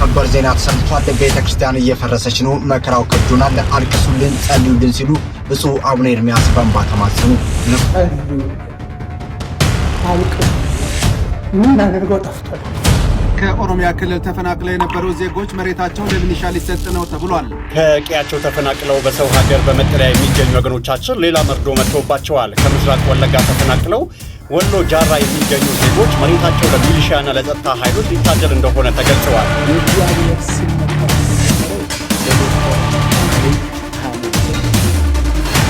ሰበር ዜና ተሰምቷል። ቤተክርስቲያን እየፈረሰች ነው፣ መከራው ከብዶናል፣ አልቅሱልን፣ ጸልዩልን ሲሉ ብፁዕ አቡነ ኤርሚያስ በእንባ ተማጸኑ። ምን አድርገው ጠፍቷል? ከኦሮሚያ ክልል ተፈናቅለው የነበሩ ዜጎች መሬታቸው ለሚሊሻ ሊሰጥ ነው ተብሏል። ከቀያቸው ተፈናቅለው በሰው ሀገር በመጠለያ የሚገኙ ወገኖቻችን ሌላ መርዶ መጥቶባቸዋል። ከምስራቅ ወለጋ ተፈናቅለው ወሎ ጃራ የሚገኙ ዜጎች መሬታቸው ለሚሊሻና ለጸጥታ ኃይሎች ሊታደል እንደሆነ ተገልጸዋል።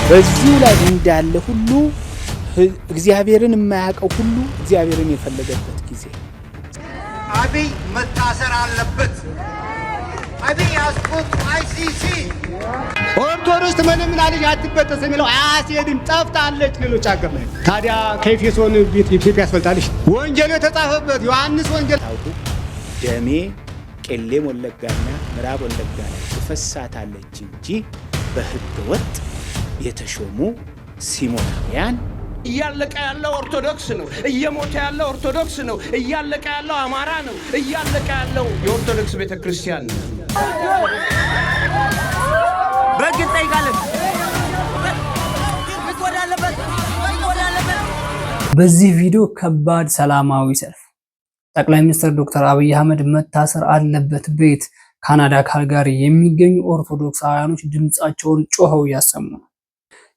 በዚሁ ላይ እንዳለ ሁሉ እግዚአብሔርን የማያውቀው ሁሉ እግዚአብሔርን የፈለገበት ጊዜ አብይ መታሰር አለበት። አብይ አስቆጥ አይሲሲ ኦርቶዶክስ ምንም ላልጅ አትበጠስ የሚለው አያስሄድም፣ ጠፍታለች ሌሎች ሀገር ላይ። ታዲያ ከኤፌሶን ቤት ኢትዮጵያ ያስፈልጣለች። ወንጌሉ የተጻፈበት ዮሐንስ ወንጌል ደሜ ቄሌም ወለጋና ምዕራብ ወለጋ ላይ ትፈሳታለች እንጂ በሕገ ወጥ የተሾሙ ሲሞናውያን እያለቀ ያለው ኦርቶዶክስ ነው። እየሞተ ያለው ኦርቶዶክስ ነው። እያለቀ ያለው አማራ ነው። እያለቀ ያለው የኦርቶዶክስ ቤተክርስቲያን ነው። በግልጽ ጠይቃለን። በዚህ ቪዲዮ ከባድ ሰላማዊ ሰልፍ ጠቅላይ ሚኒስትር ዶክተር አብይ አህመድ መታሰር አለበት ቤት ካናዳ ካልጋሪ የሚገኙ ኦርቶዶክሳውያኖች ድምጻቸውን ጮኸው እያሰሙ ነው።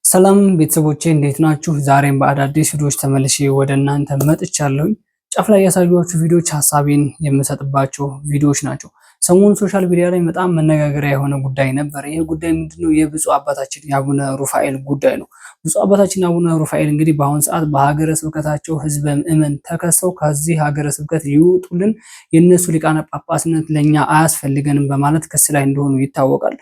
ሰላም ቤተሰቦቼ እንዴት ናችሁ? ዛሬም በአዳዲስ ቪዲዮዎች ተመልሼ ወደ እናንተ መጥቻለሁ። ጫፍ ላይ ያሳዩዋችሁ ቪዲዮዎች ሐሳቤን የምሰጥባቸው ቪዲዮዎች ናቸው። ሰሞኑን ሶሻል ሚዲያ ላይ በጣም መነጋገሪያ የሆነ ጉዳይ ነበር። ይሄ ጉዳይ ምንድነው? የብፁዕ አባታችን የአቡነ ሩፋኤል ጉዳይ ነው። ብፁዕ አባታችን አቡነ ሩፋኤል እንግዲህ በአሁን ሰዓት በሀገረ ስብከታቸው ህዝበ ምዕመን ተከሰው ከዚህ ሀገረ ስብከት ይውጡልን፣ የነሱ ሊቃነ ጳጳስነት ለኛ አያስፈልገንም በማለት ክስ ላይ እንደሆኑ ይታወቃል።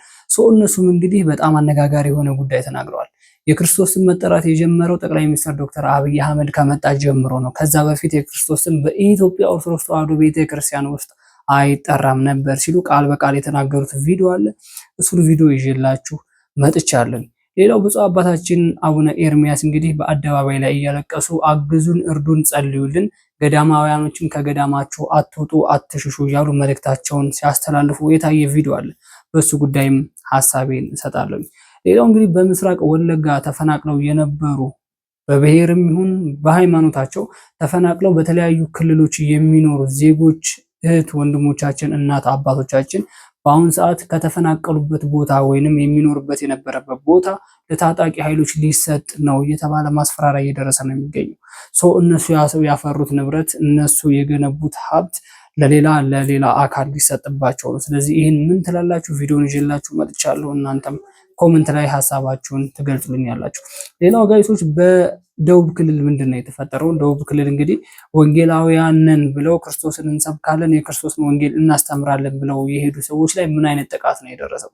እነሱም እንግዲህ በጣም አነጋጋሪ የሆነ ጉዳይ ተናግረዋል። የክርስቶስን መጠራት የጀመረው ጠቅላይ ሚኒስትር ዶክተር አብይ አህመድ ከመጣ ጀምሮ ነው። ከዛ በፊት የክርስቶስን በኢትዮጵያ ኦርቶዶክስ ተዋሕዶ ቤተክርስቲያን ውስጥ አይጠራም ነበር ሲሉ ቃል በቃል የተናገሩት ቪዲዮ አለ። እሱን ቪዲዮ ይዤላችሁ መጥቻለሁ። ሌላው ብፁዕ አባታችን አቡነ ኤርሚያስ እንግዲህ በአደባባይ ላይ እያለቀሱ አግዙን፣ እርዱን፣ ጸልዩልን፣ ገዳማውያኖችን ከገዳማቸው አትውጡ፣ አትሽሹ እያሉ መልእክታቸውን ሲያስተላልፉ የታየ ቪዲዮ አለ። በሱ ጉዳይም ሐሳቤን እሰጣለሁ። ሌላው እንግዲህ በምስራቅ ወለጋ ተፈናቅለው የነበሩ በብሔርም ይሁን በሃይማኖታቸው ተፈናቅለው በተለያዩ ክልሎች የሚኖሩ ዜጎች እህት ወንድሞቻችን፣ እናት አባቶቻችን በአሁን ሰዓት ከተፈናቀሉበት ቦታ ወይንም የሚኖርበት የነበረበት ቦታ ለታጣቂ ኃይሎች ሊሰጥ ነው እየተባለ ማስፈራሪያ እየደረሰ ነው የሚገኘው። እነሱ ያፈሩት ንብረት እነሱ የገነቡት ሀብት ለሌላ አካል ሊሰጥባቸው ነው። ስለዚህ ይህን ምን ትላላችሁ? ቪዲዮን ይዤላችሁ መጥቻለሁ። እናንተም ኮሜንት ላይ ሐሳባችሁን ትገልጹልኛላችሁ። ሌላው ጋይሶች በደቡብ ክልል ምንድነው የተፈጠረው? ደቡብ ክልል እንግዲህ ወንጌላውያን ነን ብለው ክርስቶስን እንሰብካለን፣ የክርስቶስን ወንጌል እናስተምራለን ብለው የሄዱ ሰዎች ላይ ምን አይነት ጥቃት ነው የደረሰው?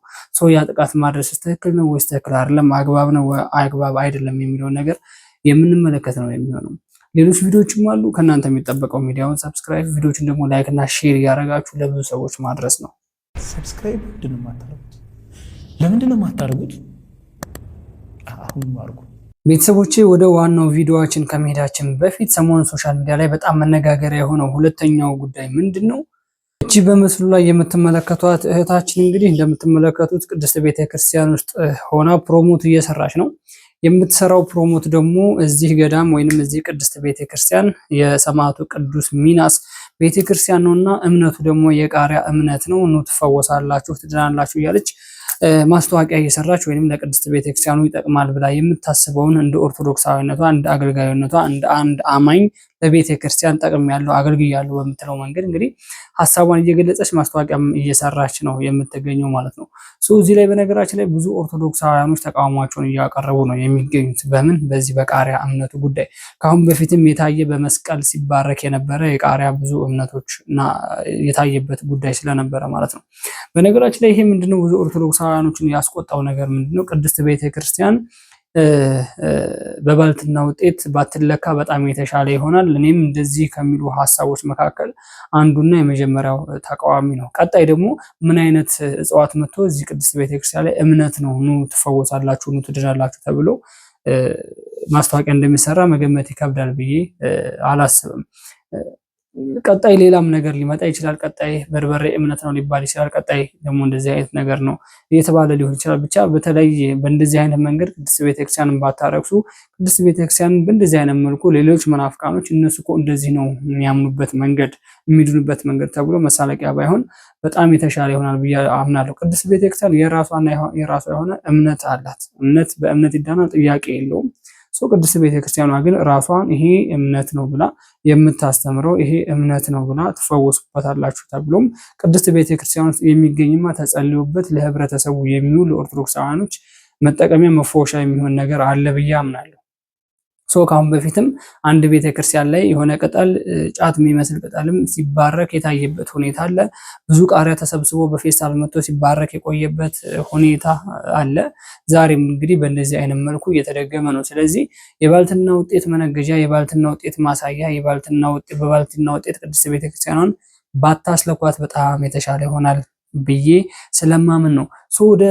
ያ ጥቃት ማድረስ ትክክል ነው ወይስ ትክክል አይደለም፣ አግባብ ነው አግባብ አይደለም የሚለውን ነገር የምንመለከት ነው የሚሆነው። ሌሎች ቪዲዮዎችም አሉ። ከእናንተ የሚጠበቀው ሚዲያውን ሰብስክራይብ፣ ቪዲዮዎችን ደግሞ ላይክ እና ሼር እያደረጋችሁ ለብዙ ሰዎች ማድረስ ነው። ሰብስክራይብ ለምንድን ነው የማታደርጉት? አሁን አድርጉ። ቤተሰቦቼ ወደ ዋናው ቪዲዮአችን ከመሄዳችን በፊት ሰሞኑን ሶሻል ሚዲያ ላይ በጣም መነጋገሪያ የሆነው ሁለተኛው ጉዳይ ምንድነው? እቺ በምስሉ ላይ የምትመለከቷት እህታችን እንግዲህ እንደምትመለከቱት ቅድስት ቤተክርስቲያን ውስጥ ሆና ፕሮሞት እየሰራች ነው። የምትሰራው ፕሮሞት ደግሞ እዚህ ገዳም ወይንም እዚህ ቅድስት ቤተክርስቲያን የሰማዕቱ ቅዱስ ሚናስ ቤተክርስቲያን ነውና እምነቱ ደግሞ የቃሪያ እምነት ነው፣ ኑ ትፈወሳላችሁ፣ ትድናላችሁ እያለች ማስታወቂያ እየሰራች ወይንም ለቅድስት ቤተክርስቲያኑ ይጠቅማል ብላ የምታስበውን እንደ ኦርቶዶክሳዊነቷ እንደ አገልጋይነቷ እንደ አንድ አማኝ ለቤተክርስቲያን ጠቅም ያለው አገልግያለሁ በምትለው መንገድ እንግዲህ ሐሳቧን እየገለጸች ማስታወቂያም እየሰራች ነው የምትገኘው ማለት ነው። እዚህ ላይ በነገራችን ላይ ብዙ ኦርቶዶክሳውያኖች ተቃውሟቸውን እያቀረቡ ነው የሚገኙት። በዚህ በቃሪያ እምነቱ ጉዳይ ከአሁን በፊትም የታየ በመስቀል ሲባረክ የነበረ የቃሪያ ብዙ እምነቶች እና የታየበት ጉዳይ ስለነበረ ማለት ነው። በነገራችን ላይ ይሄ ምንድነው ብዙ ኦርቶዶክሳውያኖችን ያስቆጣው ነገር ምንድነው? ቅድስት ቤተክርስቲያን በባልትና ውጤት ባትለካ በጣም የተሻለ ይሆናል። እኔም እንደዚህ ከሚሉ ሐሳቦች መካከል አንዱና የመጀመሪያው ተቃዋሚ ነው። ቀጣይ ደግሞ ምን አይነት እጽዋት መጥቶ እዚህ ቅድስት ቤተክርስቲያን ላይ እምነት ነው ኑ ትፈወሳላችሁ፣ ኑ ትድናላችሁ ተብሎ ማስታወቂያ እንደሚሰራ መገመት ይከብዳል ብዬ አላስብም። ቀጣይ ሌላም ነገር ሊመጣ ይችላል። ቀጣይ በርበሬ እምነት ነው ሊባል ይችላል። ቀጣይ ደግሞ እንደዚህ አይነት ነገር ነው እየተባለ ሊሆን ይችላል። ብቻ በተለይ በእንደዚህ አይነት መንገድ ቅድስት ቤተክርስቲያንን ባታረክሱ፣ ቅድስት ቤተክርስቲያንን በእንደዚህ አይነት መልኩ ሌሎች መናፍቃኖች እነሱ እኮ እንደዚህ ነው የሚያምኑበት መንገድ የሚድኑበት መንገድ ተብሎ መሳለቂያ ባይሆን በጣም የተሻለ ይሆናል ብዬ አምናለሁ። ቅድስት ቤተክርስቲያን የራሷ የሆነ እምነት አላት። እምነት በእምነት ይዳናል፣ ጥያቄ የለውም። ቅድስት ቤተክርስቲያኗ ግን ራሷን ይሄ እምነት ነው ብላ የምታስተምረው ይሄ እምነት ነው ብላ ትፈወሱበታላችሁ ተብሎም ቅድስት ቤተክርስቲያን ውስጥ የሚገኝማ ተጸልዮበት ለህብረተሰቡ የሚውል ለኦርቶዶክሳውያኖች መጠቀሚያ መፈወሻ የሚሆን ነገር አለ ብዬ አምናለሁ። ካሁን በፊትም አንድ ቤተክርስቲያን ላይ የሆነ ቅጠል ጫት የሚመስል ቅጠልም ሲባረክ የታየበት ሁኔታ አለ። ብዙ ቃሪያ ተሰብስቦ በፌስታል መጥቶ ሲባረክ የቆየበት ሁኔታ አለ። ዛሬም እንግዲህ በእንደዚህ አይነት መልኩ እየተደገመ ነው። ስለዚህ የባልትና ውጤት መነገጃ፣ የባልትና ውጤት ማሳያ፣ በባልትና ውጤት ቅድስት ቤተክርስቲያኗን ባታስለኳት በጣም የተሻለ ይሆናል ብዬ ስለማምን ነው። ወደ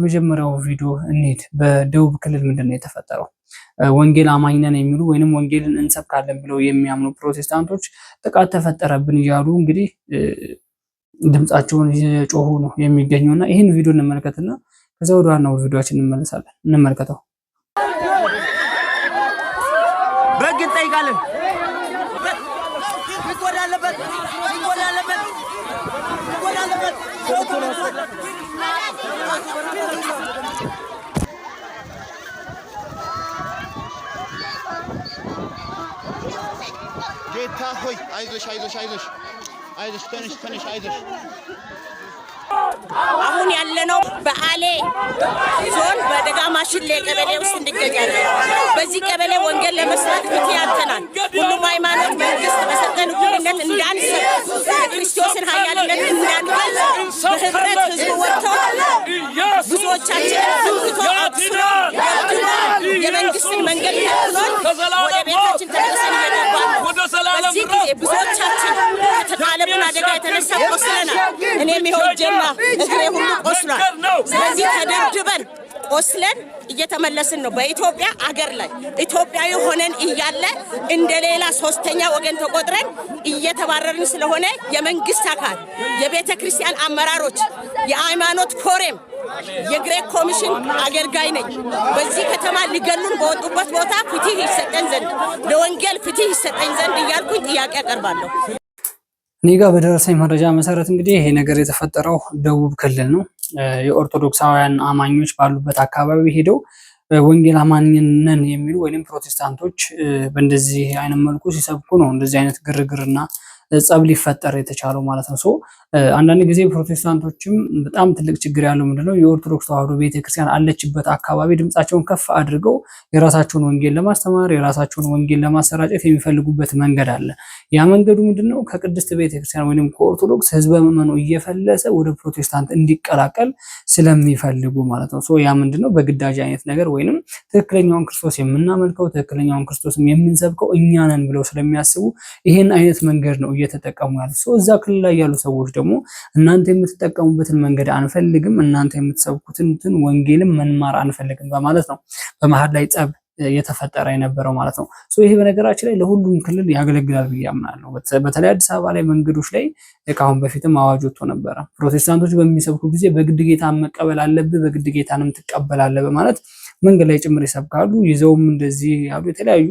መጀመሪያው ቪዲዮ እንሂድ። በደቡብ ክልል ምንድነው የተፈጠረው? ወንጌል አማኝ ነን የሚሉ ወይንም ወንጌልን እንሰብካለን ብለው የሚያምኑ ፕሮቴስታንቶች ጥቃት ተፈጠረብን እያሉ እንግዲህ ድምጻቸውን እየጮሁ ነው የሚገኙና ይህን ቪዲዮ እንመልከትና ከዛ ወደ ዋናው ቪዲዮአችን እንመለሳለን። እንመልከተው። በግ እንጠይቃለን። ጌታ ሆይ አይዞሽ ተነሽ አይዞሽ። አሁን ያለነው በአሌ ዞን በደጋማሽሌ ቀበሌ ውስጥ እንገኛለን። በዚህ ቀበሌ ወንጌል ለመስራት ፍትህ ያተናል። ሁሉም ሃይማኖት መንግስት በሰጠን እኩልነት እንዳንሰብክ፣ የክርስቶስን ኃያልነት እንዳንገልጽ በህብረት ህዝቡ ወጥቶ ብዙዎቻችን ፍንክቶ አብስሮ የመንግስትን መንገድ ተክሎን ወደ ቤታችን ተመልሰን እየገባን ነው። በዚህ ጊዜ ብዙዎቻችን ከተጣለብን አደጋ የተነሳ ቆስለናል። እኔም ይኸው ጀማ እግሬ ሁሉ ቆስሏል። ስለዚህ ተደብድበን ቆስለን እየተመለስን ነው። በኢትዮጵያ አገር ላይ ኢትዮጵያዊ ሆነን እያለ እንደሌላ ሶስተኛ ወገን ተቆጥረን እየተባረርን ስለሆነ የመንግስት አካል፣ የቤተ ክርስቲያን አመራሮች፣ የሃይማኖት ኮሬም የግሬክ ኮሚሽን አገልጋይ ነኝ። በዚህ ከተማ ሊገሉን በወጡበት ቦታ ፍትህ ይሰጠን ዘንድ፣ ለወንጌል ፍትህ ይሰጠን ዘንድ እያልኩኝ ጥያቄ አቀርባለሁ። እኔ ጋር በደረሰኝ መረጃ መሰረት እንግዲህ ይሄ ነገር የተፈጠረው ደቡብ ክልል ነው። የኦርቶዶክሳውያን አማኞች ባሉበት አካባቢ ሄደው ወንጌል አማኝነን የሚሉ ወይንም ፕሮቴስታንቶች በእንደዚህ አይነት መልኩ ሲሰብኩ ነው እንደዚህ አይነት ግርግርና ጸብ ሊፈጠር የተቻለው ማለት ነው። አንዳንድ ጊዜ ፕሮቴስታንቶችም በጣም ትልቅ ችግር ያለው ምንድነው የኦርቶዶክስ ተዋሕዶ ቤተክርስቲያን አለችበት አካባቢ ድምጻቸውን ከፍ አድርገው የራሳቸውን ወንጌል ለማስተማር የራሳቸውን ወንጌል ለማሰራጨት የሚፈልጉበት መንገድ አለ። ያ መንገዱ ምንድነው? ከቅድስት ቤተክርስቲያን ወይንም ከኦርቶዶክስ ህዝበ ምዕመኑ እየፈለሰ ወደ ፕሮቴስታንት እንዲቀላቀል ስለሚፈልጉ ማለት ነው። ያ ምንድነው? በግዳጅ አይነት ነገር ወይንም ትክክለኛውን ክርስቶስ የምናመልከው ትክክለኛውን ክርስቶስም የምንሰብከው እኛ ነን ብለው ስለሚያስቡ ይሄን አይነት መንገድ ነው እየተጠቀሙ ያሉት። እዛ ክልል ላይ ያሉ ሰዎች ደግሞ እናንተ የምትጠቀሙበትን መንገድ አንፈልግም፣ እናንተ የምትሰብኩትን ወንጌልም መንማር አንፈልግም በማለት ነው በመሃል ላይ ጸብ የተፈጠረ የነበረው ማለት ነው። ይሄ በነገራችን ላይ ለሁሉም ክልል ያገለግላል ብዬ አምናለሁ። በተለይ አዲስ አበባ ላይ መንገዶች ላይ ከአሁን በፊትም አዋጅ ወጥቶ ነበረ። ፕሮቴስታንቶች በሚሰብኩ ጊዜ በግድ ጌታን መቀበል አለብህ፣ በግድ ጌታንም ትቀበላለህ በማለት መንገድ ላይ ጭምር ይሰብካሉ። ይዘውም እንደዚህ ያሉ የተለያዩ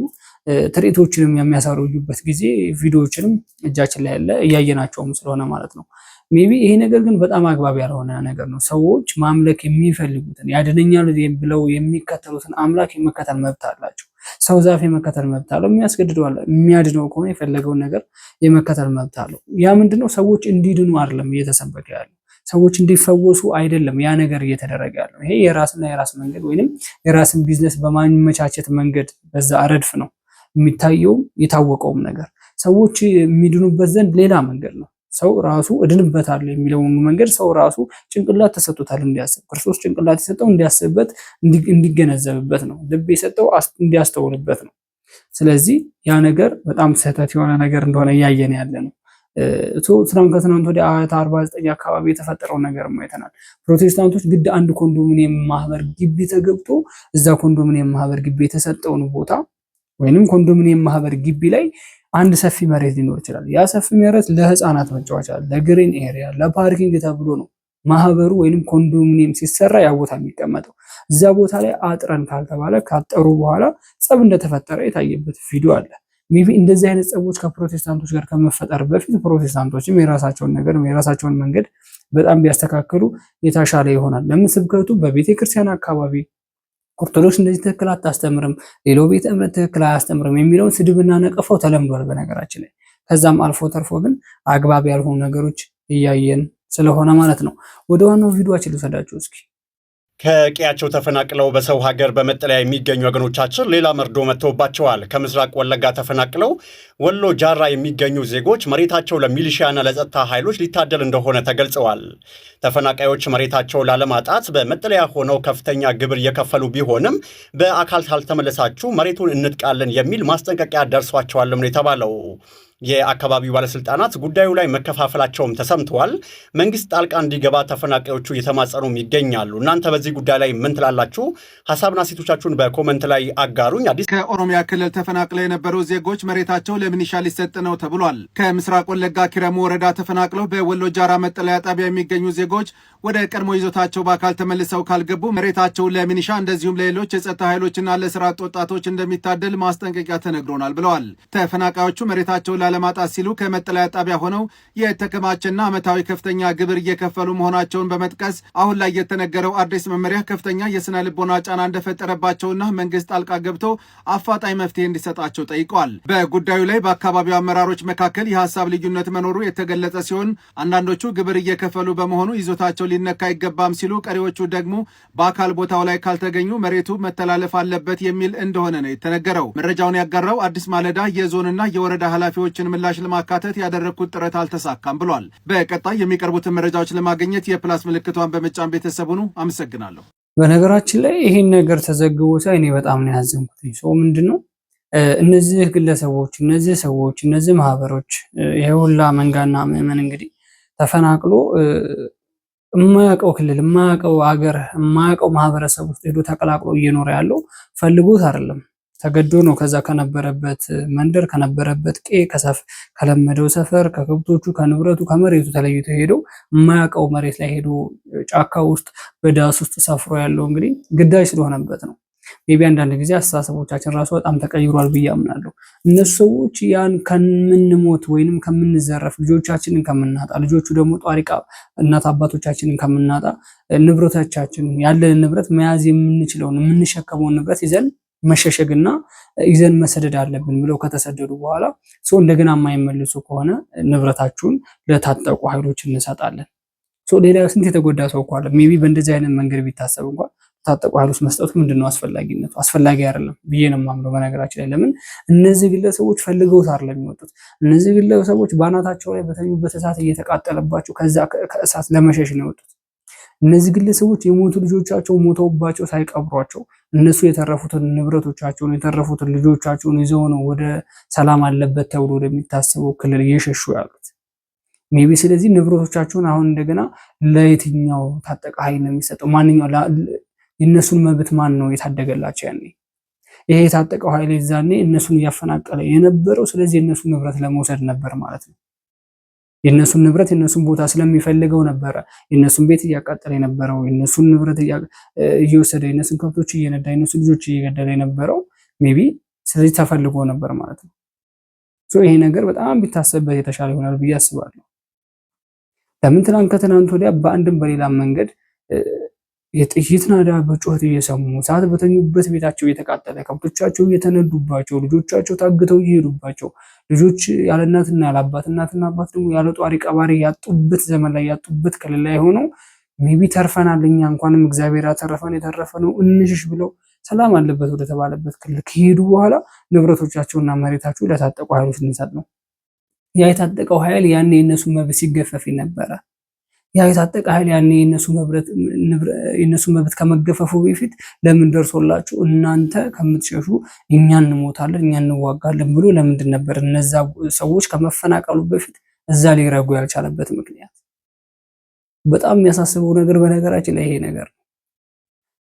ትርኢቶችንም የሚያሳዩበት ጊዜ ቪዲዮዎችንም እጃችን ላይ ያለ እያየናቸውም ስለሆነ ማለት ነው። ሜቢ ይሄ ነገር ግን በጣም አግባብ ያልሆነ ነገር ነው። ሰዎች ማምለክ የሚፈልጉትን ያድነኛል ብለው የሚከተሉትን አምላክ የመከተል መብት አላቸው። ሰው ዛፍ የመከተል መብት አለው። የሚያስገድደዋል የሚያድነው ከሆነ የፈለገውን ነገር የመከተል መብት አለው። ያ ምንድነው? ሰዎች እንዲድኑ አይደለም እየተሰበከ ያለው፣ ሰዎች እንዲፈወሱ አይደለም ያ ነገር እየተደረገ ያለው። ይሄ የራስና የራስ መንገድ ወይንም የራስን ቢዝነስ በማመቻቸት መንገድ በዛ ረድፍ ነው የሚታየው የታወቀውም ነገር። ሰዎች የሚድኑበት ዘንድ ሌላ መንገድ ነው። ሰው ራሱ እድንበታለሁ የሚለውን መንገድ ሰው ራሱ ጭንቅላት ተሰጥቶታል እንዲያስብ። ክርስቶስ ጭንቅላት የሰጠው እንዲያስብበት እንዲገነዘብበት ነው። ልብ የሰጠው እንዲያስተውልበት ነው። ስለዚህ ያ ነገር በጣም ስህተት የሆነ ነገር እንደሆነ እያየን ያለ ነው። ከትናንት ወዲያ አያት 49 አካባቢ የተፈጠረው ነገር አይተናል። ፕሮቴስታንቶች ግድ አንድ ኮንዶሚኒየም ማህበር ግቢ ተገብቶ እዛ ኮንዶሚኒየም ማህበር ግቢ የተሰጠውን ቦታ ወይንም ኮንዶሚኒየም ማህበር ግቢ ላይ አንድ ሰፊ መሬት ሊኖር ይችላል። ያ ሰፊ መሬት ለህፃናት መጫወቻ፣ ለግሪን ኤሪያ፣ ለፓርኪንግ ተብሎ ነው ማህበሩ ወይንም ኮንዶሚኒየም ሲሰራ ያ ቦታ የሚቀመጠው። እዛ ቦታ ላይ አጥረን ካልተባለ ካጠሩ በኋላ ጸብ እንደተፈጠረ የታየበት ቪዲዮ አለ። ሜቢ እንደዚህ አይነት ጸቦች ከፕሮቴስታንቶች ጋር ከመፈጠር በፊት ፕሮቴስታንቶችም የራሳቸውን ነገር የራሳቸውን መንገድ በጣም ቢያስተካክሉ የተሻለ ይሆናል። ለምን ስብከቱ በቤተ ክርስቲያን አካባቢ ኦርቶዶክስ እንደዚህ ትክክል አታስተምርም፣ ሌላው ቤተ እምነት ትክክል አያስተምርም የሚለውን ስድብና ነቀፋው ተለምዷል በነገራችን ላይ። ከዛም አልፎ ተርፎ ግን አግባብ ያልሆኑ ነገሮች እያየን ስለሆነ ማለት ነው። ወደ ዋናው ቪዲዮአችን ልውሰዳችሁ እስኪ። ከቀያቸው ተፈናቅለው በሰው ሀገር በመጠለያ የሚገኙ ወገኖቻችን ሌላ መርዶ መጥቶባቸዋል። ከምስራቅ ወለጋ ተፈናቅለው ወሎ ጃራ የሚገኙ ዜጎች መሬታቸው ለሚሊሺያና ለጸጥታ ኃይሎች ሊታደል እንደሆነ ተገልጸዋል። ተፈናቃዮች መሬታቸው ላለማጣት በመጠለያ ሆነው ከፍተኛ ግብር እየከፈሉ ቢሆንም በአካል ካልተመለሳችሁ መሬቱን እንጥቃለን የሚል ማስጠንቀቂያ ደርሷቸዋልም ነው የተባለው። የአካባቢው ባለስልጣናት ጉዳዩ ላይ መከፋፈላቸውም ተሰምተዋል። መንግስት ጣልቃ እንዲገባ ተፈናቃዮቹ እየተማጸኑም ይገኛሉ። እናንተ በዚህ ጉዳይ ላይ ምን ትላላችሁ? ሀሳብና ሴቶቻችሁን በኮመንት ላይ አጋሩኝ። ከኦሮሚያ ክልል ተፈናቅለው የነበሩ ዜጎች መሬታቸው ለሚሊሻ ሊሰጥ ነው ተብሏል። ከምስራቅ ወለጋ ኪረሙ ወረዳ ተፈናቅለው በወሎ ጃራ መጠለያ ጣቢያ የሚገኙ ዜጎች ወደ ቀድሞ ይዞታቸው በአካል ተመልሰው ካልገቡ መሬታቸው ለሚሊሻ እንደዚሁም ለሌሎች የጸጥታ ኃይሎችና ለስራ አጥ ወጣቶች እንደሚታደል ማስጠንቀቂያ ተነግሮናል ብለዋል። ተፈናቃዮቹ መሬታቸው ላለማጣት ሲሉ ከመጠለያ ጣቢያ ሆነው የተከማቸና ዓመታዊ ከፍተኛ ግብር እየከፈሉ መሆናቸውን በመጥቀስ አሁን ላይ የተነገረው አዲስ መመሪያ ከፍተኛ የስነ ልቦና ጫና እንደፈጠረባቸውና መንግስት ጣልቃ ገብቶ አፋጣኝ መፍትሄ እንዲሰጣቸው ጠይቀዋል። በጉዳዩ ላይ በአካባቢው አመራሮች መካከል የሀሳብ ልዩነት መኖሩ የተገለጸ ሲሆን አንዳንዶቹ ግብር እየከፈሉ በመሆኑ ይዞታቸው ሊነካ አይገባም ሲሉ፣ ቀሪዎቹ ደግሞ በአካል ቦታው ላይ ካልተገኙ መሬቱ መተላለፍ አለበት የሚል እንደሆነ ነው የተነገረው። መረጃውን ያጋራው አዲስ ማለዳ የዞንና የወረዳ ኃላፊዎችን ምላሽ ለማካተት ያደረግኩት ጥረት አልተሳካም ብሏል። በቀጣይ የሚቀርቡትን መረጃዎች ለማግኘት የፕላስ ምልክቷን በመጫን ቤተሰቡን አመሰግናለሁ። በነገራችን ላይ ይህን ነገር ተዘግቦ ሳይ እኔ በጣም ነው ያዘንኩት። ሰው ምንድነው እነዚህ ግለሰቦች፣ እነዚህ ሰዎች፣ እነዚህ ማህበሮች ይሄ ሁላ መንጋና ምዕመን እንግዲህ ተፈናቅሎ የማያውቀው ክልል፣ የማያውቀው አገር፣ የማያውቀው ማህበረሰብ ውስጥ ሄዶ ተቀላቅሎ እየኖረ ያለው ፈልጎት አይደለም፣ ተገዶ ነው። ከዛ ከነበረበት መንደር ከነበረበት ከለመደው ሰፈር ከከብቶቹ ከንብረቱ ከመሬቱ ተለይቶ ሄደው የማያውቀው መሬት ላይ ሄዶ ጫካ ውስጥ በዳስ ውስጥ ሰፍሮ ያለው እንግዲህ ግዳጅ ስለሆነበት ነው። ሜቢ አንዳንድ ጊዜ አስተሳሰቦቻችን ራሱ በጣም ተቀይሯል ብዬ አምናለሁ። እነሱ ሰዎች ያን ከምንሞት ወይንም ከምንዘረፍ ልጆቻችንን ከምናጣ ልጆቹ ደግሞ ጧሪቃ እናት አባቶቻችንን ከምናጣ ንብረቶቻችን ያለን ንብረት መያዝ የምንችለውን የምንሸከመውን ንብረት ይዘን መሸሸግና ይዘን መሰደድ አለብን ብለው ከተሰደዱ በኋላ ሰው እንደገና የማይመልሱ ከሆነ ንብረታችሁን ለታጠቁ ኃይሎች እንሰጣለን። ሌላ ስንት የተጎዳ ሰው እኮ አለ። ሜቢ በእንደዚህ አይነት መንገድ ቢታሰብ እንኳን ታጠቁ ኃይሎች መስጠቱ ምንድነው አስፈላጊነቱ? አስፈላጊ አይደለም ብዬ ነው የማምነው። በነገራችን ላይ ለምን እነዚህ ግለሰቦች ፈልገውት አይደለም የሚወጡት። እነዚህ ግለሰቦች ባናታቸው ላይ በተኙበት እሳት እየተቃጠለባቸው ከዛ ከእሳት ለመሸሽ ነው የወጡት። እነዚህ ግለሰቦች የሞቱ ልጆቻቸው ሞተውባቸው ሳይቀብሯቸው እነሱ የተረፉትን ንብረቶቻቸውን የተረፉትን ልጆቻቸውን ይዘው ነው ወደ ሰላም አለበት ተብሎ ወደሚታሰበው ክልል እየሸሹ ያሉት ሜቢ። ስለዚህ ንብረቶቻቸውን አሁን እንደገና ለየትኛው ታጠቀ ኃይል ነው የሚሰጠው? ማንኛው የእነሱን መብት ማን ነው የታደገላቸው? ያኔ ይሄ የታጠቀው ኃይል ዛኔ እነሱን እያፈናቀለ የነበረው ስለዚህ የእነሱን ንብረት ለመውሰድ ነበር ማለት ነው። የእነሱን ንብረት የእነሱን ቦታ ስለሚፈልገው ነበረ የእነሱን ቤት እያቃጠለ የነበረው፣ የእነሱን ንብረት እየወሰደ የእነሱን ከብቶች እየነዳ የእነሱን ልጆች እየገደለ የነበረው ሜቢ ስለዚህ ተፈልጎ ነበር ማለት ነው። ይሄ ነገር በጣም ቢታሰብበት የተሻለ ይሆናል ብዬ አስባለሁ። ለምን ከትናንት ወዲያ በአንድም በሌላም መንገድ የጥይት ናዳ በጩኸት እየሰሙ ሰዓት በተኙበት ቤታቸው እየተቃጠለ ከብቶቻቸው እየተነዱባቸው ልጆቻቸው ታግተው እየሄዱባቸው ልጆች ያለ እናትና ያለ አባት እናትና አባት ደግሞ ያለ ጧሪ ቀባሪ ያጡበት ዘመን ላይ ያጡበት ክልል ላይ ሆነው ሜቢ ተርፈናል እኛ እንኳንም እግዚአብሔር ያተረፈን የተረፈነው እንሽሽ ብለው ሰላም አለበት ወደ ተባለበት ክልል ከሄዱ በኋላ ንብረቶቻቸውና መሬታቸው ለታጠቁ ኃይሎች ልንሰጥ ነው። ያ የታጠቀው ኃይል ያኔ የነሱ መብት ሲገፈፍ ነበረ። ያ የታጠቀ ኃይል ያኔ የነሱ መብት ከመገፈፉ በፊት ለምን ደርሶላችሁ እናንተ ከምትሸሹ እኛ እንሞታለን እኛ እንዋጋለን ብሎ ለምንድን ነበር እነዛ ሰዎች ከመፈናቀሉ በፊት እዛ ሊረጉ ያልቻለበት ምክንያት? በጣም የሚያሳስበው ነገር በነገራችን ላይ ይሄ ነገር ነው።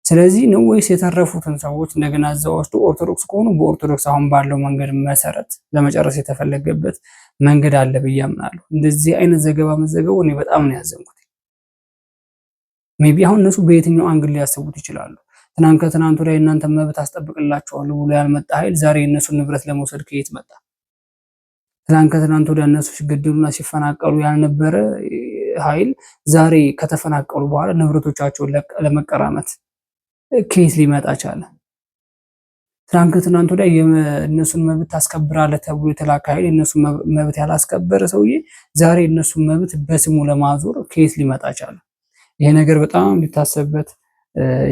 ስለዚህ ነው ወይስ የተረፉትን ሰዎች እንደገና እዛው ወስዶ ኦርቶዶክስ ከሆኑ በኦርቶዶክስ አሁን ባለው መንገድ መሰረት ለመጨረስ የተፈለገበት መንገድ አለ ብዬ አምናለሁ። እንደዚህ አይነት ዘገባ መዘገቡ እኔ በጣም ነው ያዘንኩት። ሜቢ አሁን እነሱ በየትኛው አንግል ሊያስቡት ይችላሉ? ትናንት ከትናንት ወዲያ እናንተ መብት አስጠብቅላችኋለሁ ብሎ ያልመጣ ኃይል ዛሬ እነሱን ንብረት ለመውሰድ ከየት መጣ? ትናንት ከትናንት ወዲያ እነሱ ሲገደሉና ሲፈናቀሉ ያልነበረ ኃይል ዛሬ ከተፈናቀሉ በኋላ ንብረቶቻቸውን ለመቀራመት ከየት ሊመጣ ቻለ? ትናንት ከትናንት ወዲያ የእነሱን መብት አስከብራለህ ተብሎ የተላከ ኃይል የእነሱን መብት ያላስከበረ ሰውዬ ዛሬ እነሱን መብት በስሙ ለማዞር ከየት ሊመጣ ቻለ? ይሄ ነገር በጣም ሊታሰብበት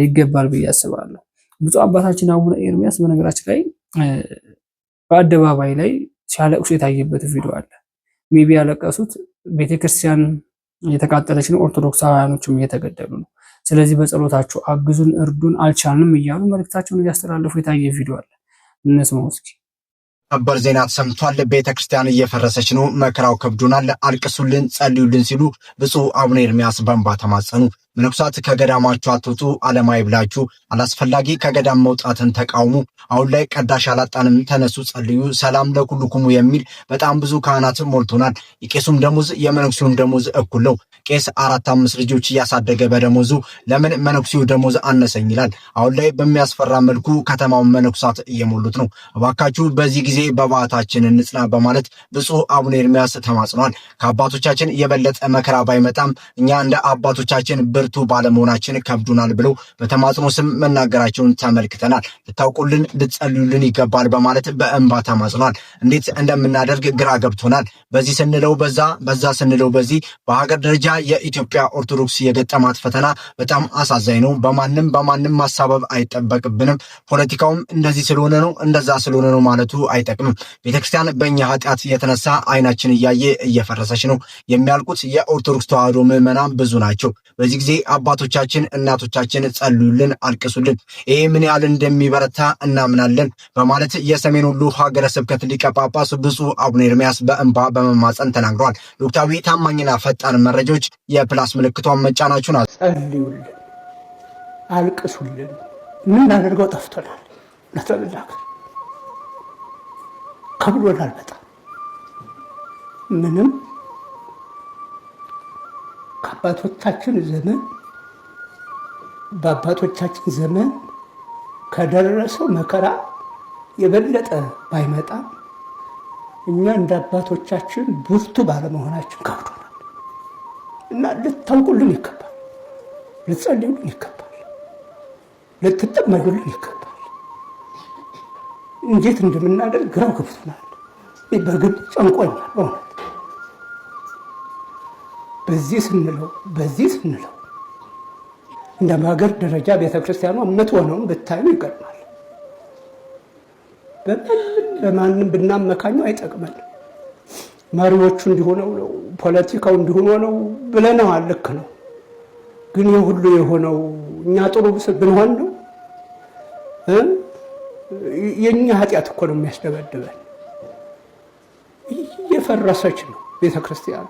ይገባል ብዬ አስባለሁ። ብፁዕ አባታችን አቡነ ኤርሚያስ በነገራችን ላይ በአደባባይ ላይ ሲያለቅሱ የታየበት ቪዲዮ አለ። ሜቢ ያለቀሱት ቤተክርስቲያን የተቃጠለች ነው፣ ኦርቶዶክሳውያኖችም እየተገደሉ ነው። ስለዚህ በጸሎታችሁ አግዙን፣ እርዱን፣ አልቻልንም እያሉ መልእክታቸውን እያስተላለፉ የታየ ቪዲዮ አለ። እንስማው እስኪ። ሰበር ዜና ተሰምቷል። ቤተክርስቲያን እየፈረሰች ነው፣ መከራው ከብዶናል፣ አልቅሱልን፣ ጸልዩልን ሲሉ ብፁዕ አቡነ ኤርሚያስ በእንባ ተማጸኑ። መነኩሳት ከገዳማችሁ አትውጡ፣ ዓለማዊ ብላችሁ አላስፈላጊ ከገዳም መውጣትን ተቃውሙ። አሁን ላይ ቀዳሽ አላጣንም፣ ተነሱ፣ ጸልዩ፣ ሰላም ለኩልኩሙ የሚል በጣም ብዙ ካህናት ሞልቶናል። የቄሱም ደሞዝ የመነኩሴውም ደሞዝ እኩል ነው። ቄስ 4-5 ልጆች እያሳደገ በደሞዙ ለምን መነኩሴው ደሞዝ አነሰኝ ይላል? አሁን ላይ በሚያስፈራ መልኩ ከተማውን መነኩሳት እየሞሉት ነው። እባካችሁ በዚህ ጊዜ በባህታችን እንጽና በማለት ብፁዕ አቡነ ኤርሚያስ ተማጽኗል። ከአባቶቻችን የበለጠ መከራ ባይመጣም እኛ እንደ አባቶቻችን ብርቱ ባለመሆናችን ከብዱናል ብለው በተማጽኖ ስም መናገራቸውን ተመልክተናል። ልታውቁልን ልትጸልዩልን ይገባል በማለት በእንባ ተማጽኗል። እንዴት እንደምናደርግ ግራ ገብቶናል። በዚህ ስንለው በዛ፣ በዛ ስንለው በዚህ። በሀገር ደረጃ የኢትዮጵያ ኦርቶዶክስ የገጠማት ፈተና በጣም አሳዛኝ ነው። በማንም ማሳበብ አይጠበቅብንም። ፖለቲካውም እንደዚህ ስለሆነ ነው እንደዛ ስለሆነ ነው ማለቱ አይጠቅምም። ቤተክርስቲያን በእኛ ኃጢአት የተነሳ አይናችን እያየ እየፈረሰች ነው። የሚያልቁት የኦርቶዶክስ ተዋህዶ ምዕመናን ብዙ ናቸው። በዚህ ጊዜ አባቶቻችን እናቶቻችን ጸልዩልን፣ አልቅሱልን። ይሄ ምን ያህል እንደሚበረታ እናምናለን በማለት የሰሜን ወሎ ሀገረ ስብከት ሊቀ ጳጳስ ብፁዕ አቡነ ኤርሚያስ በእንባ በመማጸን ተናግረዋል። ወቅታዊ ታማኝና ፈጣን መረጃዎች የፕላስ ምልክቷን መጫናችሁን ጸልዩልን፣ አልቅሱልን። የምናደርገው ጠፍቶናል። ለተብላክ ከብሎናል በጣም ምንም ከአባቶቻችን ዘመን በአባቶቻችን ዘመን ከደረሰው መከራ የበለጠ ባይመጣ እኛ እንደ አባቶቻችን ብርቱ ባለመሆናችን ከብዶናል እና ልታውቁልን ይገባል፣ ልትጸልዩልን ይገባል፣ ልትጠመዱልን ይገባል። እንዴት እንደምናደርግ ግራው ገብቶናል። በግብ ጨንቆኛል በእውነት በዚህ ስንለው እንደ ሀገር ደረጃ ቤተክርስቲያኗ የምትሆነውን ብታዩ ይገርማል። በማንም ብናመካኙ አይጠቅመን። መሪዎቹ እንዲሆነው ነው፣ ፖለቲካው እንዲሆነው ነው ብለናል። ልክ ነው። ግን የሁሉ የሆነው እኛ ጥሩ ብንሆን ነው። የእኛ ኃጢአት እኮ ነው የሚያስደበድበን። እየፈረሰች ነው ቤተክርስቲያኑ።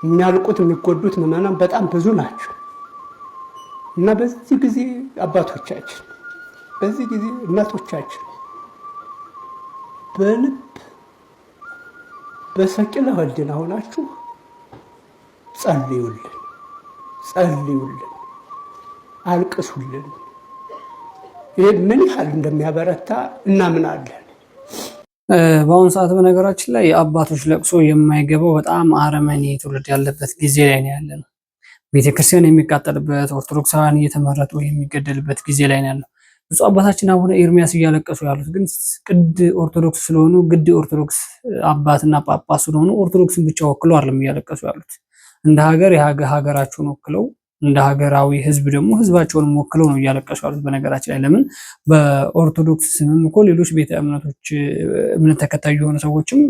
የሚያልቁት የሚጎዱት ምዕመናን በጣም ብዙ ናቸው እና በዚህ ጊዜ አባቶቻችን፣ በዚህ ጊዜ እናቶቻችን በልብ በሰቂለ ወልድና ሆናችሁ ጸልዩልን፣ አልቅሱልን። ይሄ ምን ያህል እንደሚያበረታ እናምናለን። በአሁኑ ሰዓት በነገራችን ላይ የአባቶች ለቅሶ የማይገባው በጣም አረመኔ ትውልድ ያለበት ጊዜ ላይ ነው ያለነው። ቤተክርስቲያን የሚቃጠልበት፣ ኦርቶዶክሳውያን እየተመረጡ የሚገደልበት ጊዜ ላይ ነው ያለው። ብፁዕ አባታችን አቡነ ኤርሚያስ እያለቀሱ ያሉት ግን ግድ ኦርቶዶክስ ስለሆኑ ግድ ኦርቶዶክስ አባትና ጳጳስ ስለሆኑ ኦርቶዶክስን ብቻ ወክለው አይደለም እያለቀሱ ያሉት። እንደ ሀገር ሀገራቸውን ወክለው እንደ ሀገራዊ ህዝብ ደግሞ ህዝባቸውንም ወክለው ነው እያለቀሱ ያሉት። በነገራችን ላይ ለምን በኦርቶዶክስ ስምም እኮ ሌሎች ቤተ እምነቶች እምነት ተከታይ የሆኑ ሰዎችም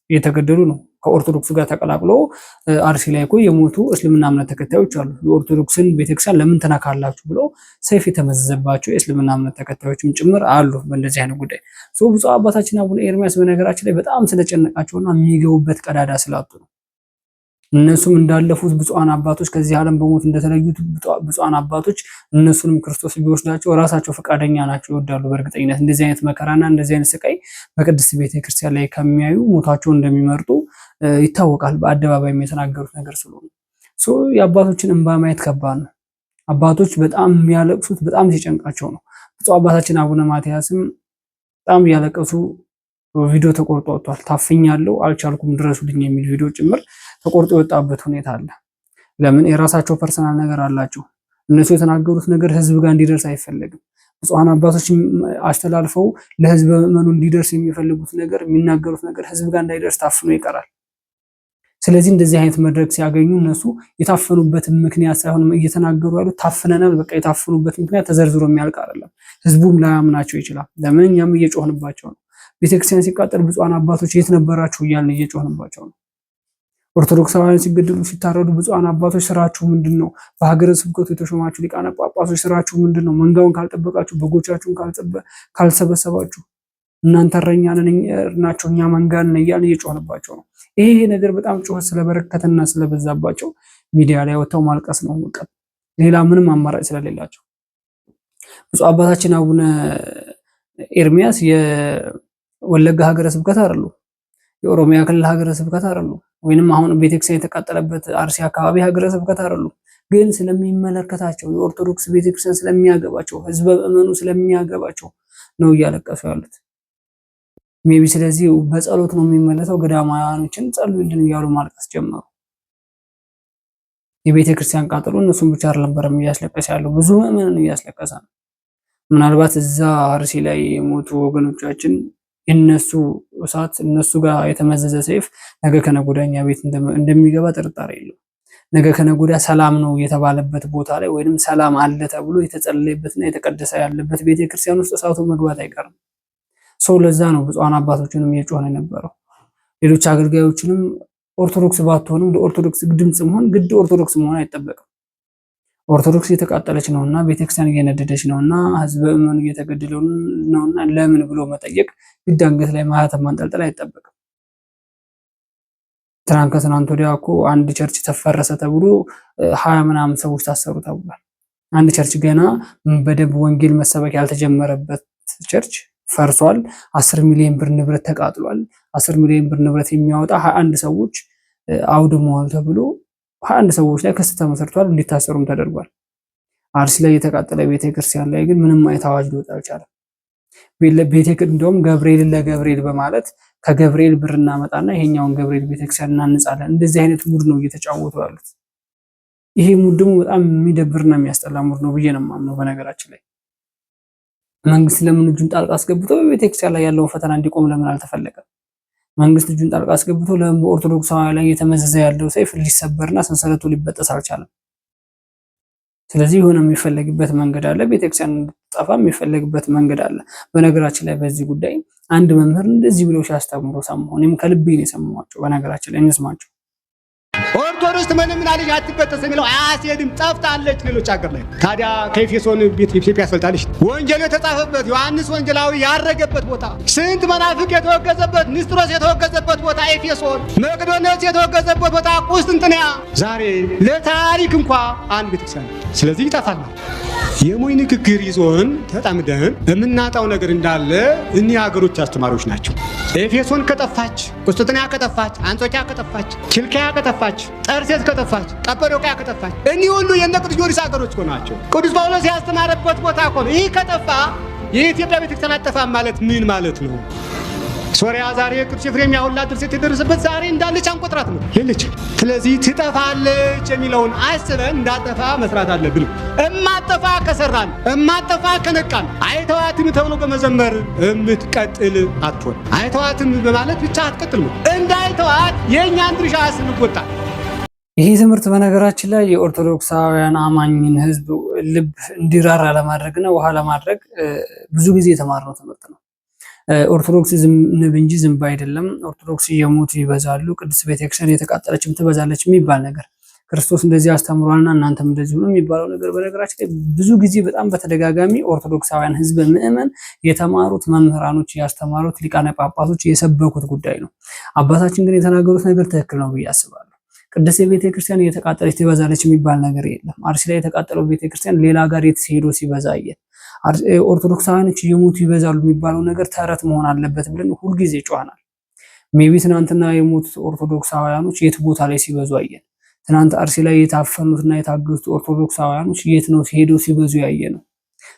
እየተገደሉ ነው። ከኦርቶዶክስ ጋር ተቀላቅሎ አርሲ ላይ እኮ የሞቱ እስልምና እምነት ተከታዮች አሉ። የኦርቶዶክስን ቤተክርስቲያን ለምን ተናካላችሁ ብለው ሰይፍ የተመዘዘባቸው የእስልምና እምነት ተከታዮችም ጭምር አሉ። በእንደዚህ አይነት ጉዳይ ብፁዕ አባታችን አቡነ ኤርሚያስ በነገራችን ላይ በጣም ስለጨነቃቸውና የሚገቡበት ቀዳዳ ስላጡ ነው። እነሱም እንዳለፉት ብፁዓን አባቶች ከዚህ ዓለም በሞት እንደተለዩት ብፁዓን አባቶች እነሱንም ክርስቶስ ቢወስዳቸው ራሳቸው ፈቃደኛ ናቸው፣ ይወዳሉ። በእርግጠኝነት እንደዚህ አይነት መከራና እንደዚህ አይነት ስቃይ በቅድስት ቤተክርስቲያን ላይ ከሚያዩ ሞታቸውን እንደሚመርጡ ይታወቃል። በአደባባይ የተናገሩት ነገር ስለሆነ የአባቶችን እንባ ማየት ከባድ ነው። አባቶች በጣም የሚያለቅሱት በጣም ሲጨንቃቸው ነው። ብፁዕ አባታችን አቡነ ማትያስም በጣም እያለቀሱ ቪዲዮ ተቆርጦ ወጥቷል። ታፍኛለሁ፣ አልቻልኩም፣ ድረሱልኝ የሚል ቪዲዮ ጭምር ተቆርጦ የወጣበት ሁኔታ አለ። ለምን? የራሳቸው ፐርሰናል ነገር አላቸው። እነሱ የተናገሩት ነገር ህዝብ ጋር እንዲደርስ አይፈለግም። ብፁዓን አባቶች አስተላልፈው ለህዝብ ምዕመኑ እንዲደርስ የሚፈልጉት ነገር የሚናገሩት ነገር ህዝብ ጋር እንዳይደርስ ታፍኖ ይቀራል። ስለዚህ እንደዚህ አይነት መድረክ ሲያገኙ እነሱ የታፈኑበትን ምክንያት ሳይሆን እየተናገሩ ያሉት ታፍነናል፣ በቃ የታፈኑበት ምክንያት ተዘርዝሮ የሚያልቅ አይደለም። ህዝቡም ላያምናቸው ይችላል። ለምን? እኛም እየጮህንባቸው ነው። ቤተክርስቲያን ሲቃጠል ብፁዓን አባቶች የት ነበራችሁ እያልን እየጮህንባቸው ነው። ኦርቶዶክሳውያን ሲገደሉ ሲታረዱ ብፁዓን አባቶች ስራችሁ ምንድን ነው? በሀገረ ስብከቱ የተሾማችሁ ሊቃነ ጳጳሶች ስራችሁ ምንድን ነው? መንጋውን ካልጠበቃችሁ፣ በጎቻችሁን ካልሰበሰባችሁ እናንተ እረኛ ናቸው እኛ መንጋ ነን እያልን እየጮህንባቸው ነው። ይሄ ነገር በጣም ጩኸት ስለበረከተና ስለበዛባቸው ሚዲያ ላይ ወጥተው ማልቀስ ነው። ሌላ ምንም አማራጭ ስለሌላቸው ብፁዕ አባታችን አቡነ ኤርሚያስ የወለጋ ሀገረ ስብከት አይደሉ፣ የኦሮሚያ ክልል ሀገረ ስብከት አይደሉ፣ ወይንም አሁን ቤተክርስቲያን የተቃጠለበት አርሲ አካባቢ ሀገረ ስብከት አይደሉ። ግን ስለሚመለከታቸው የኦርቶዶክስ ቤተክርስቲያን ስለሚያገባቸው ህዝበ ምዕመኑ ስለሚያገባቸው ነው እያለቀሱ ያሉት። ሜቢ ስለዚህ በጸሎት ነው የሚመለሰው። ገዳማውያኖችን ጸልዩልን እያሉ ማልቀስ ጀመሩ። የቤተ ክርስቲያን ቃጠሎ እነሱን ብቻ አይደለም እያስለቀሰ ያለው፣ ብዙ ምዕመናን እያስለቀሰ ነው። ምናልባት እዛ አርሲ ላይ የሞቱ ወገኖቻችን የነሱ እሳት እነሱ ጋር የተመዘዘ ሰይፍ ነገ ከነገ ወዲያ እኛ ቤት እንደሚገባ ጥርጣሬ የለውም። ነገ ከነገ ወዲያ ሰላም ነው የተባለበት ቦታ ላይ ወይንም ሰላም አለ ተብሎ የተጸለየበትና የተቀደሰ ያለበት ቤተክርስቲያን ውስጥ እሳቱ መግባት አይቀርም። ለዛ ነው ብፁዓን አባቶችንም እየጮህን የነበረው። ሌሎች አገልጋዮችንም ኦርቶዶክስ ባትሆንም ለኦርቶዶክስ ድምጽ መሆን ግድ ኦርቶዶክስ መሆን አይጠበቅም። ኦርቶዶክስ እየተቃጠለች ነውና ቤተክርስቲያን እየነደደች ነውና ህዝበ ምዕመኑ እየተገደለ ነውና ለምን ብሎ መጠየቅ ግድ አንገት ላይ ማህተም ማንጠልጠል አይጠበቅም። ከትናንት ወዲያ እኮ አንድ ቸርች ተፈረሰ ተብሎ 20 ምናምን ሰዎች ታሰሩ ተብሏል። አንድ ቸርች ገና በደንብ ወንጌል መሰበክ ያልተጀመረበት ቸርች ፈርሷል። 10 ሚሊዮን ብር ንብረት ተቃጥሏል። 10 ሚሊዮን ብር ንብረት የሚያወጣ 21 ሰዎች አውድመዋል ተብሎ 21 ሰዎች ላይ ክስ ተመስርቷል፣ እንዲታሰሩም ተደርጓል። አርሲ ላይ የተቃጠለ ቤተክርስቲያን ላይ ግን ምንም አይነት አዋጅ ሊወጣ አልቻለም። እንደውም ገብርኤልን ለገብርኤል በማለት ከገብርኤል ብር እናመጣና ይሄኛውን ገብርኤል ቤተክርስቲያን እናንጻለን። እንደዚህ አይነት ሙድ ነው እየተጫወቱ ያሉት። ይሄ ሙድ ደግሞ በጣም የሚደብርና የሚያስጠላ ሙድ ነው ብዬ ነው የማምነው። በነገራችን ላይ መንግስት ለምን እጁን ጣልቃ አስገብቶ በቤተክርስቲያን ላይ ያለውን ፈተና እንዲቆም ለምን አልተፈለገም? መንግስት እጁን ጣልቃ አስገብቶ ለምን በኦርቶዶክሳውያን ላይ የተመዘዘ ያለው ሰይፍ ሊሰበርና ሰንሰለቱ ሊበጠስ አልቻለም? ስለዚህ የሆነ የሚፈለግበት መንገድ አለ። ቤተክርስቲያን እንድትጠፋ የሚፈለግበት መንገድ አለ። በነገራችን ላይ በዚህ ጉዳይ አንድ መምህር እንደዚህ ብለው ሲያስተምሩ ሰማሁ። እኔም ከልቤ ነው የሰማኋቸው። በነገራችን ላይ እንስማቸው። ኦርቶዶክስ ትመለምላለች አትበጠስ የሚለው አያስሄድም፣ ጠፍታለች ሌሎች ሀገር ላይ። ታዲያ ከኤፌሶን ቤት ኢትዮጵያ ያስፈልጣለች። ወንጌሉ የተጻፈበት ዮሐንስ ወንጌላዊ ያረገበት ቦታ፣ ስንት መናፍቅ የተወገዘበት፣ ንስጥሮስ የተወገዘበት ቦታ ኤፌሶን፣ መቅዶኒዎስ የተወገዘበት ቦታ ቁስጥንጥንያ፣ ዛሬ ለታሪክ እንኳ አንድ ቤተክርስቲያን። ስለዚህ ይጠፋል። የሞኝ ንግግር ይዞን ተጠምደን የምናጣው ነገር እንዳለ እኒህ ሀገሮች አስተማሪዎች ናቸው። ኤፌሶን ከጠፋች፣ ቁስጥንጥንያ ከጠፋች፣ አንጾኪያ ከጠፋች፣ ኪልክያ ከጠፋች፣ ጠርሴስ ከጠፋች፣ ቀጰዶቅያ ከጠፋች፣ እኒህ ሁሉ የነ ቅዱስ ጊዮርጊስ ሀገሮች እኮ ናቸው። ቅዱስ ጳውሎስ ያስተማረበት ቦታ እኮ ነው። ይህ ከጠፋ የኢትዮጵያ ቤተክርስቲያን አጠፋም ማለት ምን ማለት ነው? ሶሪያ ዛሬ ቅዱስ ኤፍሬም ያሁላ ድርሰት የደረሰበት ዛሬ እንዳለች አንቆጥራት ነው የለች። ስለዚህ ትጠፋለች የሚለውን አስበን እንዳጠፋ መስራት አለብን። እማጠፋ ከሰራን እማጠፋ ከነቃን አይተዋትም ተብሎ በመዘመር እምትቀጥል አትሆን። አይተዋትም በማለት ብቻ አትቀጥል ነው። እንዳይተዋት የእኛን ድርሻ ስንወጣ ይህ ትምህርት በነገራችን ላይ የኦርቶዶክሳውያን አማኝን ህዝብ ልብ እንዲራራ ለማድረግና ውሃ ለማድረግ ብዙ ጊዜ የተማርነው ትምህርት ነው። ኦርቶዶክስ ንብ እንጂ ዝንብ አይደለም። ኦርቶዶክስ እየሞቱ ይበዛሉ፣ ቅድስት ቤተክርስቲያን የተቃጠለችም ትበዛለች የሚባል ነገር ክርስቶስ እንደዚህ አስተምሯልና እናንተም እንደዚህ ነው የሚባለው ነገር በነገራችን ላይ ብዙ ጊዜ በጣም በተደጋጋሚ ኦርቶዶክሳውያን ህዝብ ምዕመን የተማሩት መምህራኖች ያስተማሩት ሊቃነ ጳጳሶች የሰበኩት ጉዳይ ነው። አባታችን ግን የተናገሩት ነገር ትክክል ነው ብዬ አስባለሁ። ቅድስት ቤተክርስቲያን እየተቃጠለች ትበዛለች የሚባል ነገር የለም። አርሲ ላይ የተቃጠለው ቤተክርስቲያን ሌላ ጋር ሄዶ ሲበዛ አየን። ኦርቶዶክሳውያኖች እየሞቱ ይበዛሉ የሚባለው ነገር ተረት መሆን አለበት ብለን ሁልጊዜ ጮኸናል። ሜቢ ትናንትና የሞቱት ኦርቶዶክሳውያኖች የት ቦታ ላይ ሲበዙ አየን? ትናንት አርሲ ላይ የታፈኑትና የታገቱት ኦርቶዶክሳውያኖች የት ነው ሄዶ ሲበዙ ያየ ነው?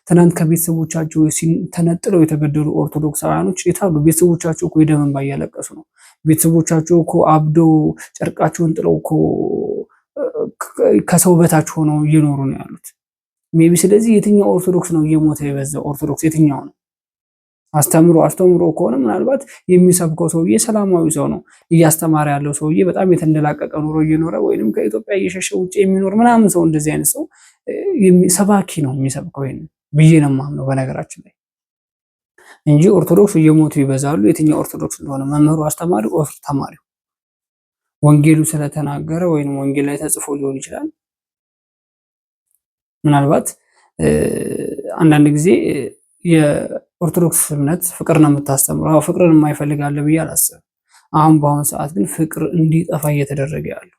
ትናንት ከቤተሰቦቻቸው ተነጥለው የተገደሉ ኦርቶዶክሳውያኖች የታሉ? ቤተሰቦቻቸው እኮ የደም እንባ እያለቀሱ ነው። ቤተሰቦቻቸው እኮ አብደው ጨርቃቸውን ጥለው እኮ ከሰው በታች ሆነው እየኖሩ ነው ያሉት። ሜቢ ስለዚህ የትኛው ኦርቶዶክስ ነው እየሞተ የበዛው? ኦርቶዶክስ የትኛው ነው? አስተምሮ ከሆነ ምናልባት የሚሰብከው ሰውዬ ሰላማዊ ሰው ነው። እያስተማረ ያለው ሰውዬ በጣም የተንደላቀቀ ኑሮ እየኖረ ወይንም ከኢትዮጵያ እየሸሸ ውጭ የሚኖር ምናምን ሰው እንደዚህ አይነት ሰው ሰባኪ ነው የሚሰብከው ይሄን ብዬ ነው የማምነው በነገራችን ላይ እንጂ ኦርቶዶክስ እየሞቱ ይበዛሉ። የትኛው ኦርቶዶክስ እንደሆነ መምህሩ፣ አስተማሪው፣ ተማሪው ወንጌሉ ስለተናገረ ወይንም ወንጌል ላይ ተጽፎ ሊሆን ይችላል። ምናልባት አንዳንድ ጊዜ የኦርቶዶክስ እምነት ፍቅር ነው የምታስተምረው። ፍቅርን የማይፈልግ አለ ብዬ አላስብም። አሁን በአሁን ሰዓት ግን ፍቅር እንዲጠፋ እየተደረገ ያለው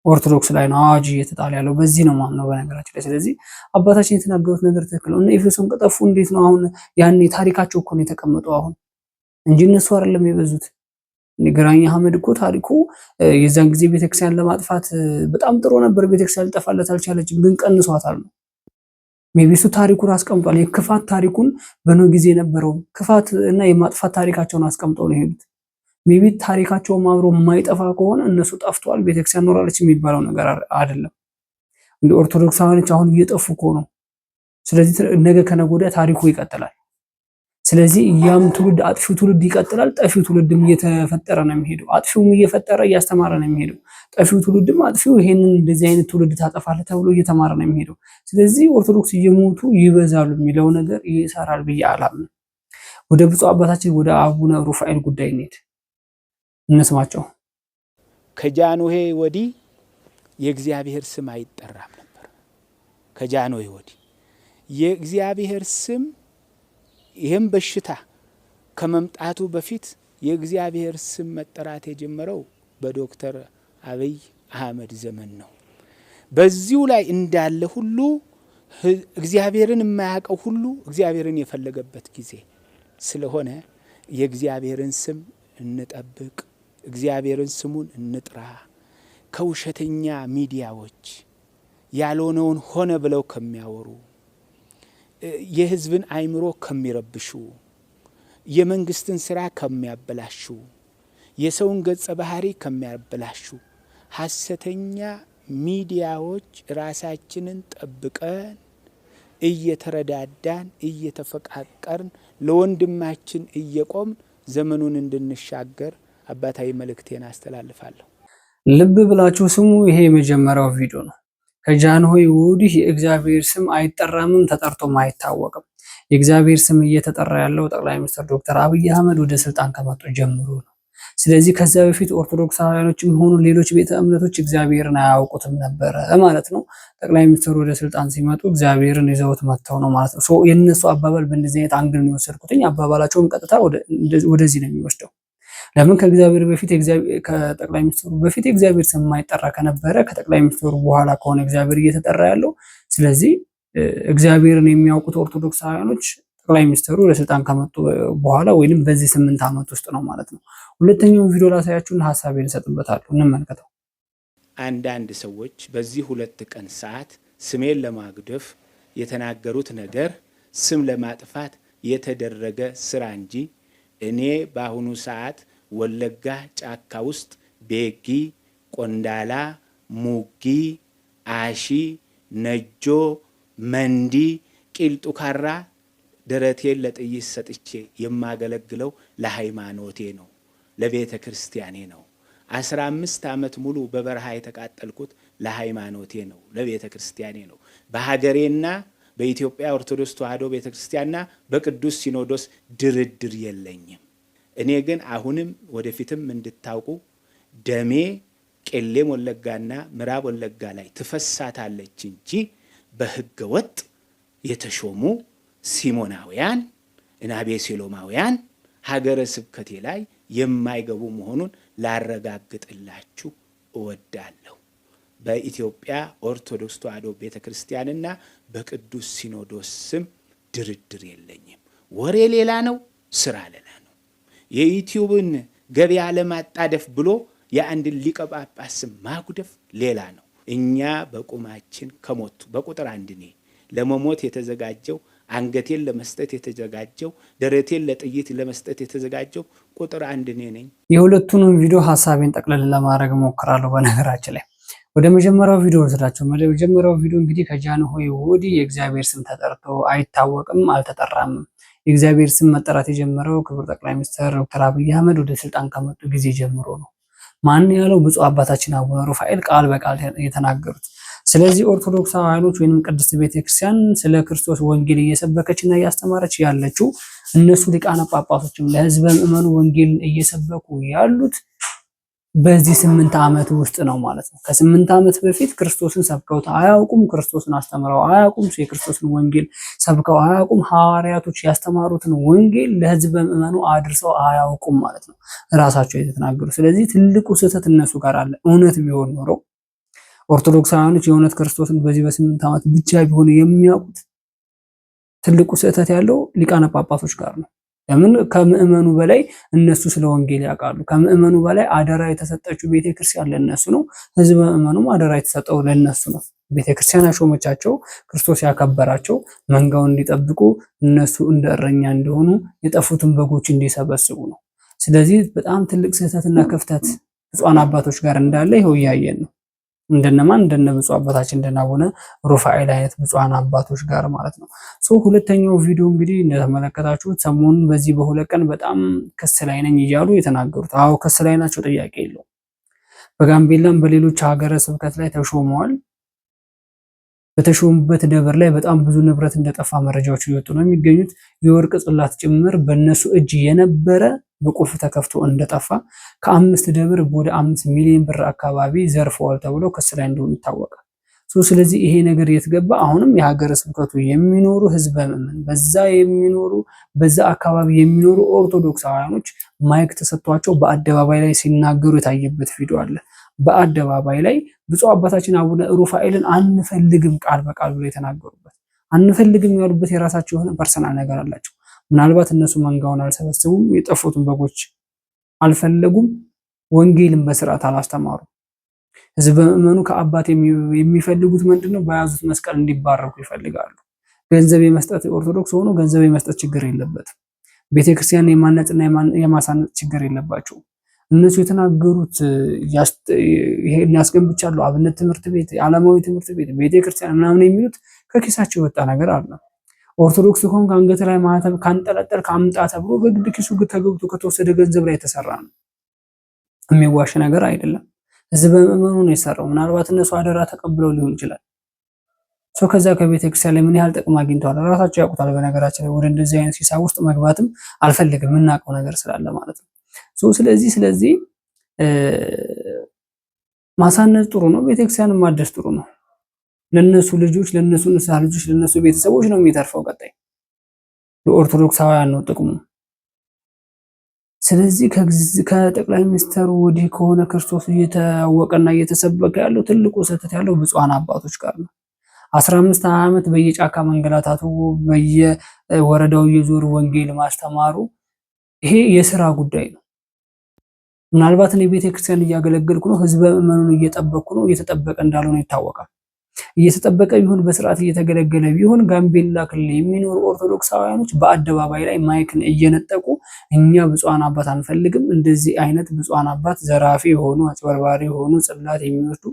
ኦርቶዶክስ ላይ ነው አዋጅ እየተጣለ ያለው። በዚህ ነው ማምነው በነገራችን ላይ። ስለዚህ አባታችን የተናገሩት ነገር ትክክል ነው። እና ኤፌሶን ከጠፉ እንዴት ነው አሁን? ያኔ ታሪካቸው እኮ ነው የተቀመጠው አሁን እንጂ እነሱ አይደለም የበዙት። ግራኝ አህመድ እኮ ታሪኩ የዛን ጊዜ ቤተክርስቲያን ለማጥፋት በጣም ጥሩ ነበር። ቤተክርስቲያን ልጠፋለት አልቻለችም፣ ግን ቀንሷታል ነው። ሜቢ እሱ ታሪኩን አስቀምጧል። የክፋት ታሪኩን በኖህ ጊዜ የነበረው ክፋት እና የማጥፋት ታሪካቸውን አስቀምጠው ነው የሄዱት። ሜቢ ታሪካቸውም አብሮ የማይጠፋ ከሆነ እነሱ ጠፍተዋል፣ ቤተክርስቲያን ኖራለች የሚባለው ነገር አይደለም። እንደ ኦርቶዶክሳውያኖች አሁን እየጠፉ እኮ ነው። ስለዚህ ነገ ከነገ ወዲያ ታሪኩ ይቀጥላል። ስለዚህ ያም ትውልድ አጥፊው ትውልድ ይቀጥላል፣ ጠፊው ትውልድም እየተፈጠረ ነው የሚሄደው። አጥፊውም እየፈጠረ እያስተማረ ነው የሚሄደው። ጠፊው ትውልድም አጥፊው ይሄንን እንደዚህ አይነት ትውልድ ታጠፋለህ ተብሎ እየተማረ ነው የሚሄደው። ስለዚህ ኦርቶዶክስ እየሞቱ ይበዛሉ የሚለው ነገር ይሰራል ብዬ አላምንም። ወደ ብፁዕ አባታችን ወደ አቡነ ሩፋኤል ጉዳይ እንሂድ፣ እንስማቸው። ከጃንሆይ ወዲህ የእግዚአብሔር ስም አይጠራም ነበር። ከጃንሆይ ወዲህ የእግዚአብሔር ስም ይህም በሽታ ከመምጣቱ በፊት የእግዚአብሔር ስም መጠራት የጀመረው በዶክተር አብይ አህመድ ዘመን ነው። በዚሁ ላይ እንዳለ ሁሉ እግዚአብሔርን የማያውቀው ሁሉ እግዚአብሔርን የፈለገበት ጊዜ ስለሆነ የእግዚአብሔርን ስም እንጠብቅ፣ እግዚአብሔርን ስሙን እንጥራ። ከውሸተኛ ሚዲያዎች ያልሆነውን ሆነ ብለው ከሚያወሩ የህዝብን አይምሮ ከሚረብሹ የመንግስትን ስራ ከሚያበላሹ የሰውን ገጸ ባህሪ ከሚያበላሹ ሐሰተኛ ሚዲያዎች ራሳችንን ጠብቀን እየተረዳዳን እየተፈቃቀርን ለወንድማችን እየቆምን ዘመኑን እንድንሻገር አባታዊ መልእክቴን አስተላልፋለሁ። ልብ ብላችሁ ስሙ። ይሄ የመጀመሪያው ቪዲዮ ነው። ከጃንሆይ ወዲህ የእግዚአብሔር ስም አይጠራምም፣ ተጠርቶም አይታወቅም። የእግዚአብሔር ስም እየተጠራ ያለው ጠቅላይ ሚኒስትር ዶክተር አብይ አህመድ ወደ ስልጣን ከመጡ ጀምሮ ነው። ስለዚህ ከዛ በፊት ኦርቶዶክሳውያኖችም ሆኑ ሌሎች ቤተ እምነቶች እግዚአብሔርን አያውቁትም ነበረ ማለት ነው። ጠቅላይ ሚኒስትሩ ወደ ስልጣን ሲመጡ እግዚአብሔርን ይዘውት መጥተው ነው ማለት ነው። የነሱ አባባል በእንደዚህ አይነት አንግል ነው የወሰድኩትኝ። አባባላቸውን ቀጥታ ወደዚህ ነው የሚወስደው። ለምን ከእግዚአብሔር በፊት ከጠቅላይ ሚኒስትሩ በፊት የእግዚአብሔር ስም የማይጠራ ከነበረ ከጠቅላይ ሚኒስትሩ በኋላ ከሆነ እግዚአብሔር እየተጠራ ያለው። ስለዚህ እግዚአብሔርን የሚያውቁት ኦርቶዶክሳውያኖች ጠቅላይ ሚኒስትሩ ወደ ስልጣን ከመጡ በኋላ ወይንም በዚህ 8 ዓመት ውስጥ ነው ማለት ነው። ሁለተኛው ቪዲዮ ላሳያችሁና ሐሳቤን እሰጥበታለሁ፣ እንመልከተው። አንዳንድ ሰዎች በዚህ 2 ቀን ሰዓት ስሜን ለማግደፍ የተናገሩት ነገር ስም ለማጥፋት የተደረገ ስራ እንጂ እኔ በአሁኑ ሰዓት ወለጋ ጫካ ውስጥ ቤጊ፣ ቆንዳላ፣ ሙጊ፣ አሺ፣ ነጆ፣ መንዲ፣ ቂልጡ ካራ ደረቴን ለጥይት ሰጥቼ የማገለግለው ለሃይማኖቴ ነው፣ ለቤተ ክርስቲያኔ ነው። 15 ዓመት ሙሉ በበረሃ የተቃጠልኩት ለሃይማኖቴ ነው፣ ለቤተ ክርስቲያኔ ነው። በሀገሬና በኢትዮጵያ ኦርቶዶክስ ተዋሕዶ ቤተ ክርስቲያንና በቅዱስ ሲኖዶስ ድርድር የለኝም። እኔ ግን አሁንም ወደፊትም እንድታውቁ ደሜ ቄሌም ወለጋና ምዕራብ ወለጋ ላይ ትፈሳታለች እንጂ በሕገ ወጥ የተሾሙ ሲሞናውያን እና ቤሴሎማውያን ሀገረ ስብከቴ ላይ የማይገቡ መሆኑን ላረጋግጥላችሁ እወዳለሁ። በኢትዮጵያ ኦርቶዶክስ ተዋሕዶ ቤተክርስቲያንና በቅዱስ ሲኖዶስ ስም ድርድር የለኝም። ወሬ ሌላ ነው፣ ስራ ሌላ ነው። የዩቲዩብን ገበያ ለማጣደፍ ብሎ የአንድን ሊቀ ጳጳስ ስም ማጉደፍ ሌላ ነው። እኛ በቁማችን ከሞቱ በቁጥር አንድ ነኝ ለመሞት የተዘጋጀው አንገቴን ለመስጠት የተዘጋጀው ደረቴን ለጥይት ለመስጠት የተዘጋጀው ቁጥር አንድ ነኝ። የሁለቱንም ቪዲዮ ሐሳቤን ጠቅለል ለማድረግ ሞክራለሁ። በነገራችን ላይ ወደ መጀመሪያው ቪዲዮ ወስዳችሁ መጀመሪያው ቪዲዮ እንግዲህ ከጃንሆይ ወዲህ የእግዚአብሔር ስም ተጠርቶ አይታወቅም፣ አልተጠራም። የእግዚአብሔር ስም መጠራት የጀመረው ክቡር ጠቅላይ ሚኒስትር ዶክተር አብይ አህመድ ወደ ስልጣን ከመጡ ጊዜ ጀምሮ ነው። ማን ያለው? ብፁዕ አባታችን አቡነ ሩፋኤል ቃል በቃል የተናገሩት። ስለዚህ ኦርቶዶክሳውያኖች ወይንም ቅድስት ቤተክርስቲያን ስለ ክርስቶስ ወንጌል እየሰበከችና እያስተማረች ያለችው እነሱ ሊቃነ ጳጳሶችም ለሕዝበ ምእመኑ ወንጌልን እየሰበኩ ያሉት በዚህ 8 ዓመት ውስጥ ነው ማለት ነው። ከ8 ዓመት በፊት ክርስቶስን ሰብከውት አያውቁም። ክርስቶስን አስተምረው አያውቁም። የክርስቶስን ወንጌል ሰብከው አያውቁም። ሐዋርያቶች ያስተማሩትን ወንጌል ለሕዝበ ምእመኑ አድርሰው አያውቁም ማለት ነው፣ ራሳቸው የተናገሩ። ስለዚህ ትልቁ ስህተት እነሱ ጋር አለ። እውነት ቢሆን ኖሮ ኦርቶዶክሳውያኖች የእውነት ክርስቶስን በዚህ በ8 ዓመት ብቻ ቢሆን የሚያውቁት ትልቁ ስህተት ያለው ሊቃነ ጳጳሶች ጋር ነው። ለምን? ከምእመኑ በላይ እነሱ ስለ ወንጌል ያውቃሉ። ከምእመኑ በላይ አደራ የተሰጠችው ቤተክርስቲያን ለነሱ ነው። ህዝበ ምእመኑም አደራ የተሰጠው ለነሱ ነው። ቤተክርስቲያን ያሾመቻቸው፣ ክርስቶስ ያከበራቸው መንጋውን እንዲጠብቁ፣ እነሱ እንደ እረኛ እንዲሆኑ፣ የጠፉትን በጎች እንዲሰበስቡ ነው። ስለዚህ በጣም ትልቅ ስህተትና ክፍተት ብፁዓን አባቶች ጋር እንዳለ ይኸው እያየን ነው። እንደነማን? እንደነ ብፁዕ አባታችን እንደነ አቡነ ሩፋኤል አይነት ብፁዓን አባቶች ጋር ማለት ነው። ሁለተኛው ቪዲዮ እንግዲህ እንደተመለከታችሁት ሰሞኑን በዚህ በሁለት ቀን በጣም ክስ ላይ ነኝ እያሉ የተናገሩት፣ አዎ ክስ ላይ ናቸው፣ ጥያቄ የለውም። በጋምቤላም በሌሎች ሀገረ ስብከት ላይ ተሾመዋል። በተሾሙበት ደብር ላይ በጣም ብዙ ንብረት እንደጠፋ መረጃዎች እየወጡ ነው የሚገኙት። የወርቅ ጽላት ጭምር በእነሱ እጅ የነበረ በቁልፍ ተከፍቶ እንደጠፋ፣ ከ5 ደብር ወደ 5 ሚሊዮን ብር አካባቢ ዘርፈዋል ተብሎ ክስ ላይ እንደሆኑ ይታወቃል። ስለዚህ ይሄ ነገር የተገባ አሁንም የሀገረ ስብከቱ የሚኖሩ ህዝበ ምእመን በዛ አካባቢ የሚኖሩ ኦርቶዶክሳውያኖች ማይክ ተሰጥቷቸው በአደባባይ ላይ ሲናገሩ የታየበት ቪዲዮ አለ። በአደባባይ ላይ ብፁዕ አባታችን አቡነ ሩፋኤልን አንፈልግም ቃል በቃል ብሎ የተናገሩበት፣ አንፈልግም ያሉበት የራሳቸው የሆነ ፐርሰናል ነገር አላቸው። ምናልባት እነሱ መንጋውን አልሰበሰቡም፣ የጠፉትን በጎች አልፈለጉም፣ ወንጌልን በስርዓት አላስተማሩም። ህዝበ ምእመኑ ከአባት የሚፈልጉት ምንድነው? በያዙት መስቀል እንዲባረኩ ይፈልጋሉ። ገንዘብ የመስጠት ኦርቶዶክስ ሆኖ ገንዘብ የመስጠት ችግር የለበትም። ቤተክርስቲያን የማነጽና የማሳነጽ ችግር የለባቸውም። እነሱ የተናገሩት ይሄን ያስገንብቻለሁ፣ አብነት ትምህርት ቤት፣ ዓለማዊ ትምህርት ቤት፣ ቤተክርስቲያን ምናምን የሚሉት ከኪሳቸው የወጣ ነገር አለ። ኦርቶዶክስ ከሆን ከአንገት ላይ ማህተብ ካንጠለጠል ካምጣ ተብሎ በግድ ኪሱ ተገብቶ ከተወሰደ ገንዘብ ላይ የተሰራ ነው። የሚዋሽ ነገር አይደለም። ህዝበ ምእመኑ ነው የሰራው። ምናልባት እነሱ አደራ ተቀብለው ሊሆን ይችላል። ከዛ ከቤተክርስቲያን ላይ ምን ያህል ጥቅም አግኝተዋል ራሳቸው ያውቁታል። በነገራችን ላይ ወደ እንደዚህ አይነት ሂሳብ ውስጥ መግባትም አልፈልግም፣ የምናውቀው ነገር ስላለ ማለት ነው። ስለዚህ ማሳነጽ ጥሩ ነው፣ ቤተክርስቲያንን ማደስ ጥሩ ነው። ለነሱ ልጆች፣ ለነሱ ንስሐ ልጆች፣ ለነሱ ቤተሰቦች ነው የሚተርፈው። ቀጣይ ለኦርቶዶክሳውያን ነው ጥቅሙ። ስለዚህ ከጠቅላይ ሚኒስትሩ ወዲህ ከሆነ ክርስቶስ እየታወቀና እየተሰበከ ያለው ትልቁ ስህተት ያለው ብፁዓን አባቶች ጋር ነው። 15 ዓመት በየጫካ መንገላታቱ፣ በየወረዳው እየዞሩ ወንጌል ማስተማሩ ይሄ የሥራ ጉዳይ ነው። ምናልባት እኔ ቤተክርስቲያን እያገለገልኩ ነው፣ ህዝበ ምእመኑን እየጠበቅኩ ነው፣ እየተጠበቀ እንዳልሆነ ይታወቃል። እየተጠበቀ ቢሆን በስርዓት እየተገለገለ ቢሆን ጋምቤላ ክልል የሚኖሩ ኦርቶዶክሳውያኖች በአደባባይ ላይ ማይክን እየነጠቁ እኛ ብፁዓን አባት አንፈልግም፣ እንደዚህ አይነት ብፁዓን አባት ዘራፊ የሆኑ አጭበርባሪ የሆኑ ጽላት የሚወስዱ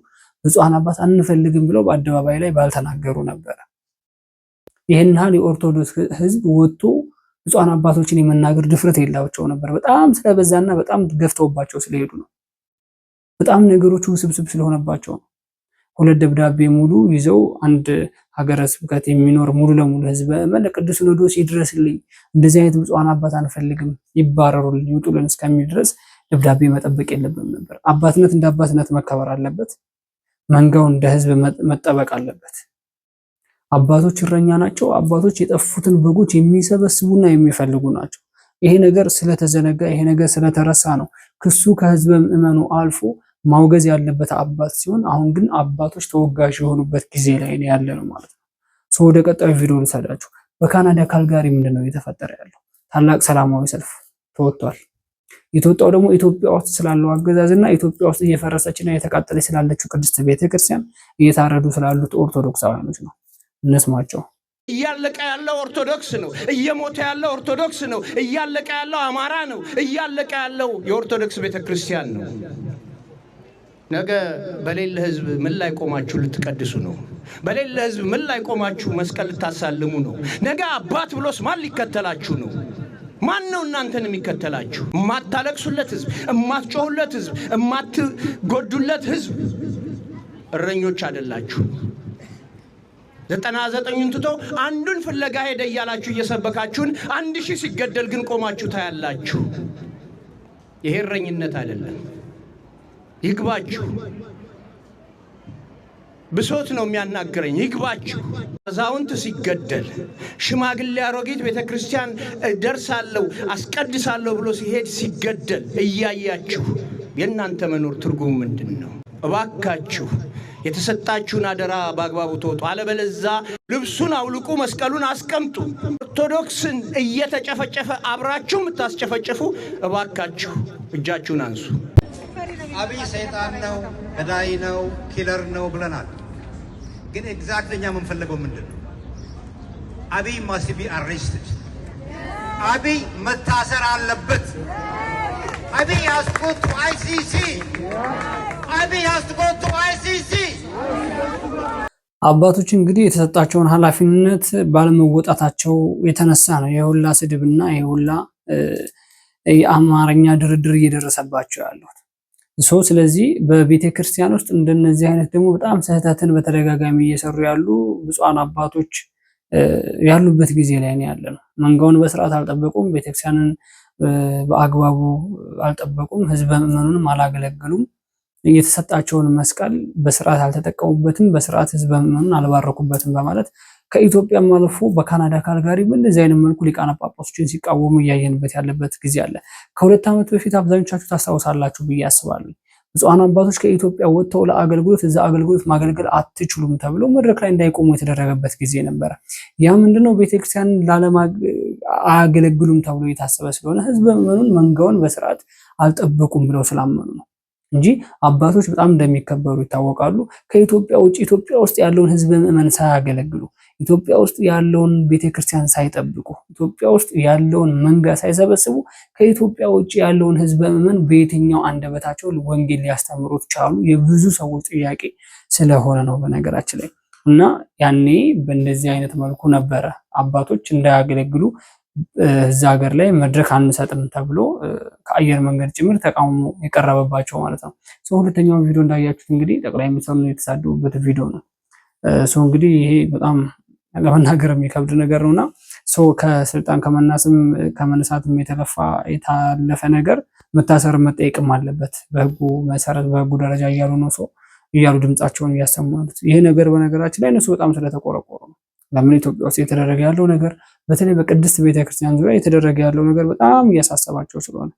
ብፁዓን አባት አንፈልግም ብለው በአደባባይ ላይ ባልተናገሩ ነበር። ይህን ያህል የኦርቶዶክስ ህዝብ ወጥቶ ብፁዓን አባቶችን የመናገር ድፍረት የላቸው ነበር። በጣም ስለበዛና በጣም ገፍተውባቸው ስለሄዱ ነው። በጣም ነገሮቹ ውስብስብ ስለሆነባቸው ነው። 2 ደብዳቤ ሙሉ ይዘው አንድ ሀገረ ስብከት የሚኖር ሙሉ ለሙሉ ህዝበ ምእመን ለቅዱስ ሲኖዶስ ይድረስልኝ፣ እንደዚህ አይነት ብፁዓን አባት አንፈልግም፣ ይባረሩልን፣ ይውጡልን እስከሚል ድረስ ደብዳቤ መጠበቅ የለብንም ነበር። አባትነት እንደ አባትነት መከበር አለበት። መንጋው እንደ ህዝብ መጠበቅ አለበት። አባቶች እረኛ ናቸው። አባቶች የጠፉትን በጎች የሚሰበስቡና የሚፈልጉ ናቸው። ይሄ ነገር ስለተዘነጋ፣ ይሄ ነገር ስለተረሳ ነው ክሱ ከህዝበ ምእመኑ አልፎ ማውገዝ ያለበት አባት ሲሆን አሁን ግን አባቶች ተወጋሽ የሆኑበት ጊዜ ላይ ነው ያለ ነው ማለት ነው። ወደ ቀጣዩ ቪዲዮ ልሰዳችሁ። በካናዳ ካልጋሪ ምንድነው እየተፈጠረ ያለው? ታላቅ ሰላማዊ ሰልፍ ተወጥቷል። የተወጣው ደግሞ ኢትዮጵያ ውስጥ ስላለው አገዛዝና ኢትዮጵያ ውስጥ እየፈረሰችና እየተቃጠለች ስላለችው ቅድስት ቤተክርስቲያን እየታረዱ ስላሉት ኦርቶዶክሳውያኖች ነው። እነስማቸው። እያለቀ ያለው ኦርቶዶክስ ነው። እየሞተ ያለው ኦርቶዶክስ ነው። እያለቀ ያለው አማራ ነው። እያለቀ ያለው የኦርቶዶክስ ቤተክርስቲያን ነው። ነገ በሌለ ህዝብ ምን ላይ ቆማችሁ ልትቀድሱ ነው? በሌለ ህዝብ ምን ላይ ቆማችሁ መስቀል ልታሳልሙ ነው? ነገ አባት ብሎስ ማን ሊከተላችሁ ነው? ማን ነው እናንተን የሚከተላችሁ? የማታለቅሱለት ህዝብ፣ የማትጮሁለት ህዝብ፣ የማትጎዱለት ህዝብ እረኞች አይደላችሁ። 99ን ትቶ አንዱን ፍለጋ ሄደ እያላችሁ እየሰበካችሁን 1000 ሲገደል ግን ቆማችሁ ታያላችሁ። ይሄ እረኝነት አይደለም። ይግባችሁ። ብሶት ነው የሚያናገረኝ። ይግባችሁ። አዛውንት ሲገደል፣ ሽማግሌ አሮጊት ቤተክርስቲያን ደርሳለሁ አስቀድሳለሁ ብሎ ሲሄድ ሲገደል እያያችሁ የእናንተ መኖር ትርጉም ምንድን ነው? እባካችሁ የተሰጣችሁን አደራ በአግባቡ ተወጡ። አለበለዛ ልብሱን አውልቁ፣ መስቀሉን አስቀምጡ። ኦርቶዶክስን እየተጨፈጨፈ አብራችሁ የምታስጨፈጨፉ እባካችሁ እጃችሁን አንሱ። አብይ ሰይጣን ነው፣ ገዳይ ነው፣ ኪለር ነው ብለናል። ግን ኤግዛክትሊ እኛ የምንፈልገው ምንድን ነው? አብይ must be arrested። አብይ መታሰር አለበት። አብይ has to go to ICC። አብይ has to go to ICC። አባቶች እንግዲህ የተሰጣቸውን ኃላፊነት ባለመወጣታቸው የተነሳ ነው የሁላ ስድብና የሁላ የአማርኛ ድርድር እየደረሰባቸው ያለው። ስለዚህ በቤተ ክርስቲያን ውስጥ እንደነዚህ አይነት ደግሞ በጣም ስህተትን በተደጋጋሚ እየሰሩ ያሉ ብፁዓን አባቶች ያሉበት ጊዜ ላይ ነው ያለነው። መንጋውን በስርዓት አልጠበቁም፣ ቤተክርስቲያንን በአግባቡ አልጠበቁም፣ ህዝበ ምዕመኑንም አላገለገሉም። የተሰጣቸውን መስቀል በስርዓት አልተጠቀሙበትም፣ በስርዓት ህዝበ ምዕመኑን አልባረኩበትም በማለት ከኢትዮጵያም አልፎ በካናዳ ካልጋሪ በእንደዚህ አይነት መልኩ ሊቃነ ጳጳሶችን ሲቃወሙ እያየንበት ያለበት ጊዜ አለ። ከ2 ዓመት በፊት አብዛኞቻችሁ ታስታውሳላችሁ ብዬ አስባለሁ። ብፁዓን አባቶች ከኢትዮጵያ ወጥተው ለአገልግሎት እዛ አገልግሎት ማገልገል አትችሉም ተብሎ መድረክ ላይ እንዳይቆሙ የተደረገበት ጊዜ ነበረ። ያ ምንድነው? ቤተክርስቲያን አያገለግሉም ተብሎ የታሰበ ስለሆነ ህዝበ ምዕመኑን መንጋውን በስርዓት አልጠበቁም ብለው ስላመኑ ነው እንጂ አባቶች በጣም እንደሚከበሩ ይታወቃሉ። ከኢትዮጵያ ውጭ ኢትዮጵያ ውስጥ ያለውን ህዝበ ምዕመን ሳያገለግሉ፣ ኢትዮጵያ ውስጥ ያለውን ቤተክርስቲያን ሳይጠብቁ፣ ኢትዮጵያ ውስጥ ያለውን መንጋ ሳይሰበስቡ ከኢትዮጵያ ውጭ ያለውን ህዝበ ምዕመን በየትኛው አንደበታቸው ወንጌል ሊያስተምሩት ቻሉ? የብዙ ሰዎች ጥያቄ ስለሆነ ነው በነገራችን ላይ። እና ያኔ በእንደዚህ አይነት መልኩ ነበረ አባቶች እንዳያገለግሉ እዛ ሀገር ላይ መድረክ አንሰጥም ተብሎ ከአየር መንገድ ጭምር ተቃውሞ የቀረበባቸው ማለት ነው። ሁለተኛው ቪዲዮ እንዳያችሁት እንግዲህ ጠቅላይ ሚኒስትሩ የተሳደቡበት ቪዲዮ ነው። እንግዲህ ይሄ በጣም ለመናገር የሚከብድ ነገር ነውና ከስልጣን ከመነሳትም የታለፈ ነገር መታሰር መጠየቅም አለበት በህጉ መሰረት በህጉ ደረጃ እያሉ ነው እያሉ ድምጻቸውን እያሰማሉት። ይሄ ነገር በነገራችን ላይ እነሱ በጣም ስለተቆረቆሩ ነው። ለምን ኢትዮጵያ ውስጥ የተደረገ ያለው ነገር በተለይ በቅድስት ቤተክርስቲያን ዙሪያ የተደረገ ያለው ነገር በጣም እያሳሰባቸው ስለሆነ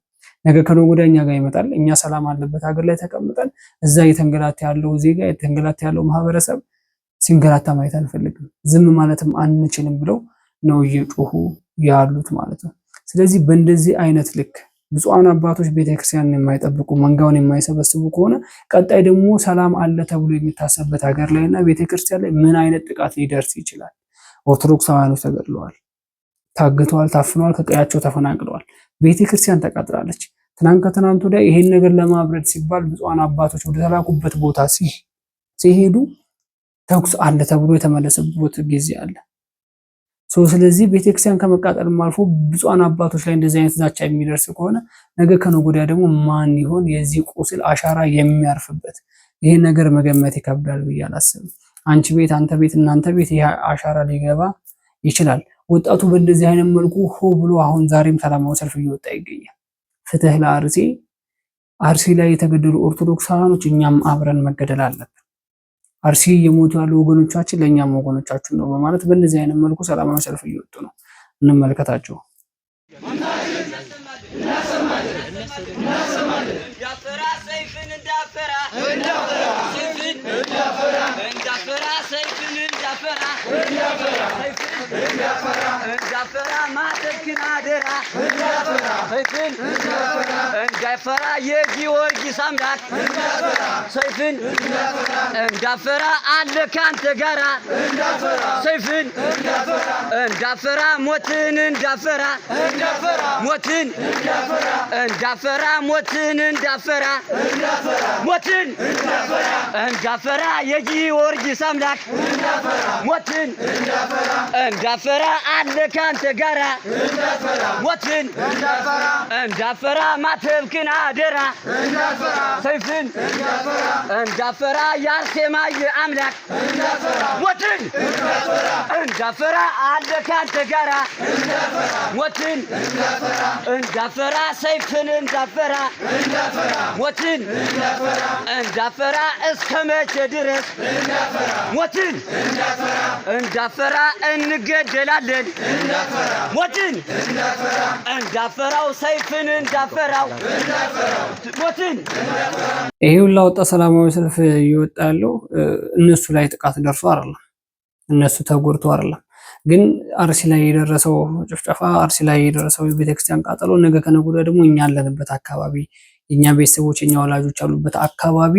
ነገ ከነገ ወዲያ እኛ ጋር ይመጣል። እኛ ሰላም አለበት ሀገር ላይ ተቀምጠን እዛ የተንገላታ ያለው ዜጋ የተንገላታ ያለው ማህበረሰብ ሲንገላታ ማየት አንፈልግም፣ ዝም ማለትም አንችልም ብለው ነው እየጮሁ ያሉት ማለት ነው። ስለዚህ በእንደዚህ አይነት ልክ ብፁዓን አባቶች ቤተክርስቲያንን የማይጠብቁ መንጋውን የማይሰበስቡ ከሆነ ቀጣይ ደግሞ ሰላም አለ ተብሎ የሚታሰብበት ሀገር ላይና ቤተክርስቲያን ላይ ምን አይነት ጥቃት ሊደርስ ይችላል? ኦርቶዶክሳውያኖች ተገድለዋል፣ ታግተዋል፣ ታፍነዋል፣ ከቀያቸው ተፈናቅለዋል። ቤተክርስቲያን ተቃጥላለች። ከትናንት ወዲያ ይሄን ነገር ለማብረድ ሲባል ብፁዓን አባቶች ወደ ተላኩበት ቦታ ሲሄዱ ተኩስ አለ ተብሎ የተመለሰበት ጊዜ አለ። ስለዚህ ቤተክርስቲያን ከመቃጠልም አልፎ ብፁዓን አባቶች ላይ እንደዚህ አይነት ዛቻ የሚደርስ ከሆነ ነገ ከነገ ወዲያ ደግሞ ማን ይሆን የዚህ ቁስል አሻራ የሚያርፍበት? ይሄን ነገር መገመት ይከብዳል ብዬ አላስብም። አንቺ ቤት፣ አንተ ቤት፣ እናንተ ቤት ይሄ አሻራ ሊገባ ይችላል። ወጣቱ በእንደዚህ አይነት መልኩ ሆ ብሎ አሁን ዛሬም ሰላማዊ ሰልፍ እየወጣ ይገኛል። ፍትህ ለአርሲ፣ አርሲ ላይ የተገደሉ ኦርቶዶክሳውያኖች እኛም አብረን መገደል አለብን። አርሲ የሞቱ ያሉ ወገኖቻችን ለእኛም ወገኖቻችን ነው በማለት በእንደዚህ አይነት መልኩ ሰላማዊ ሰልፍ እየወጡ ነው። እንመልከታቸው። ያፈራ ሰይፍን እንዳፈራ ሰይፍን እንዳፈራ ማተብክን አደራ ሰይፍን እንዳፈራ የጊዮርጊስ አምላክ ሰይፍን እንዳፈራ አለ ካንተ ጋራ ሰይፍን እንዳፈራ ሞትን እንዳፈራ ሞትን እንዳፈራ ሞትን እንዳፈራ ሞትን እንዳፈራ የጊዮርጊስ አምላክ ሞትን እንዳፈራ አለ ካንተ ጋራ ሞትን እንዳፈራ ማተብክን አደራ ሰይፍን እንዳፈራ የአርሴማ የአምላክ ሞትን እንዳፈራ አለ ካንተ ጋራ ሞትን እንዳፈራ ሰይፍን እንዳፈራ ሞትን እንዳፈራ እስከ መቼ ድረስ ሞትን እንዳፈራ እንገደላለን ሞትን እንዳፈራው ሰይፍን እንዳፈራው ሞትን። ይሄ ሁላ ወጣት ሰላማዊ ሰልፍ እየወጣ ያለው እነሱ ላይ ጥቃት ደርሶ አይደለም፣ እነሱ ተጎድቶ አይደለም። ግን አርሲ ላይ የደረሰው ጭፍጨፋ፣ አርሲ ላይ የደረሰው የቤተክርስቲያን ቃጠሎ ነገ ከነገ ወዲያ ደግሞ እኛ ያለንበት አካባቢ፣ የኛ ቤተሰቦች፣ የኛ ወላጆች ያሉበት አካባቢ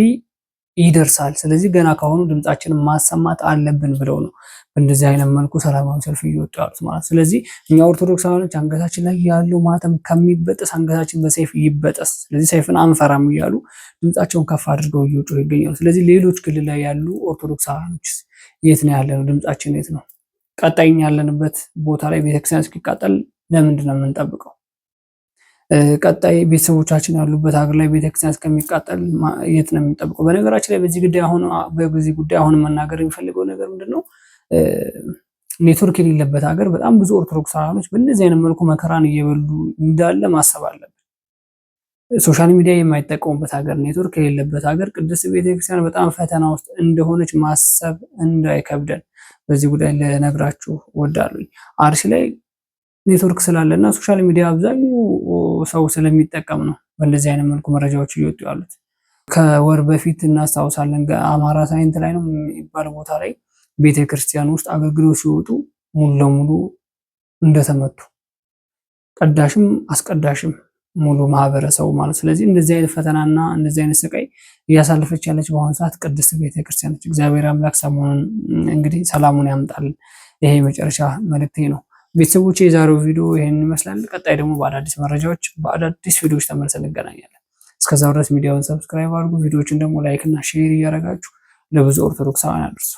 ይደርሳል። ስለዚህ ገና ካሁኑ ድምጻችንን ማሰማት አለብን ብለው ነው በእንደዚህ አይነት መልኩ ሰላማዊ ሰልፍ እየወጡ ያሉት ማለት። ስለዚህ እኛ ኦርቶዶክሳውያኖች አንገታችን ላይ ያለው ማተም ከሚበጠስ አንገታችን በሰይፍ ይበጠስ፣ ስለዚህ ሰይፍን አንፈራም እያሉ ድምጻቸውን ከፍ አድርገው እየወጡ ይገኛሉ። ስለዚህ ሌሎች ክልል ላይ ያሉ ኦርቶዶክሳውያኖች የት ነው ያለነው? ድምጻችን የት ነው? ቀጣይ ያለንበት ቦታ ላይ ቤተክርስቲያን እስኪቃጠል ለምንድን ነው የምንጠብቀው? ቀጣይ ቤተሰቦቻችን ያሉበት ሀገር ላይ ቤተክርስቲያን እስከሚቃጠል የት ነው የምንጠብቀው? በነገራችን ላይ በዚህ ጉዳይ አሁን መናገር የሚፈልገው ነገር ምንድነው? ኔትወርክ የሌለበት ሀገር በጣም ብዙ ኦርቶዶክሳውያኖች በእነዚህ አይነት መልኩ መከራን እየበሉ እንዳለ ማሰብ አለብን። ሶሻል ሚዲያ የማይጠቀሙበት ሀገር፣ ኔትወርክ የሌለበት ሀገር ቅድስት ቤተክርስቲያን በጣም ፈተና ውስጥ እንደሆነች ማሰብ እንዳይከብደን በዚህ ጉዳይ ልነግራችሁ እወዳለሁ። አርሲ ላይ ኔትወርክ ስላለና ሶሻል ሚዲያ አብዛኛው ሰው ስለሚጠቀም ነው በእንደዚህ አይነት መልኩ መረጃዎች እየወጡ ያሉት። ከወር በፊት እናስታውሳለን አማራ ሳይንት ላይ ነው የሚባል ቦታ ላይ ቤተክርስቲያን ውስጥ አገልግሎት ሲወጡ ሙሉ ለሙሉ እንደተመቱ ቀዳሽም አስቀዳሽም ሙሉ ማህበረሰቡ ማለት። ስለዚህ እንደዚህ አይነት ፈተናና እንደዚህ አይነት ስቃይ እያሳለፈች ያለች በአሁኑ ሰዓት ቅድስት ቤተክርስቲያን ነች። እግዚአብሔር አምላክ ሰሞኑን እንግዲህ ሰላሙን ያምጣል። ይሄ የመጨረሻ መልእክቴ ነው። ቤተሰቦቼ የዛሬው ቪዲዮ ይሄን ይመስላል። ቀጣይ ደግሞ በአዳዲስ መረጃዎች በአዳዲስ ቪዲዮዎች ተመልሰን እንገናኛለን። እስከዛው ድረስ ሚዲያውን ሰብስክራይብ አድርጉ። ቪዲዮዎችን ደግሞ ላይክ እና ሼር እያደረጋችሁ ለብዙ ኦርቶዶክሳውያን አድርሱ።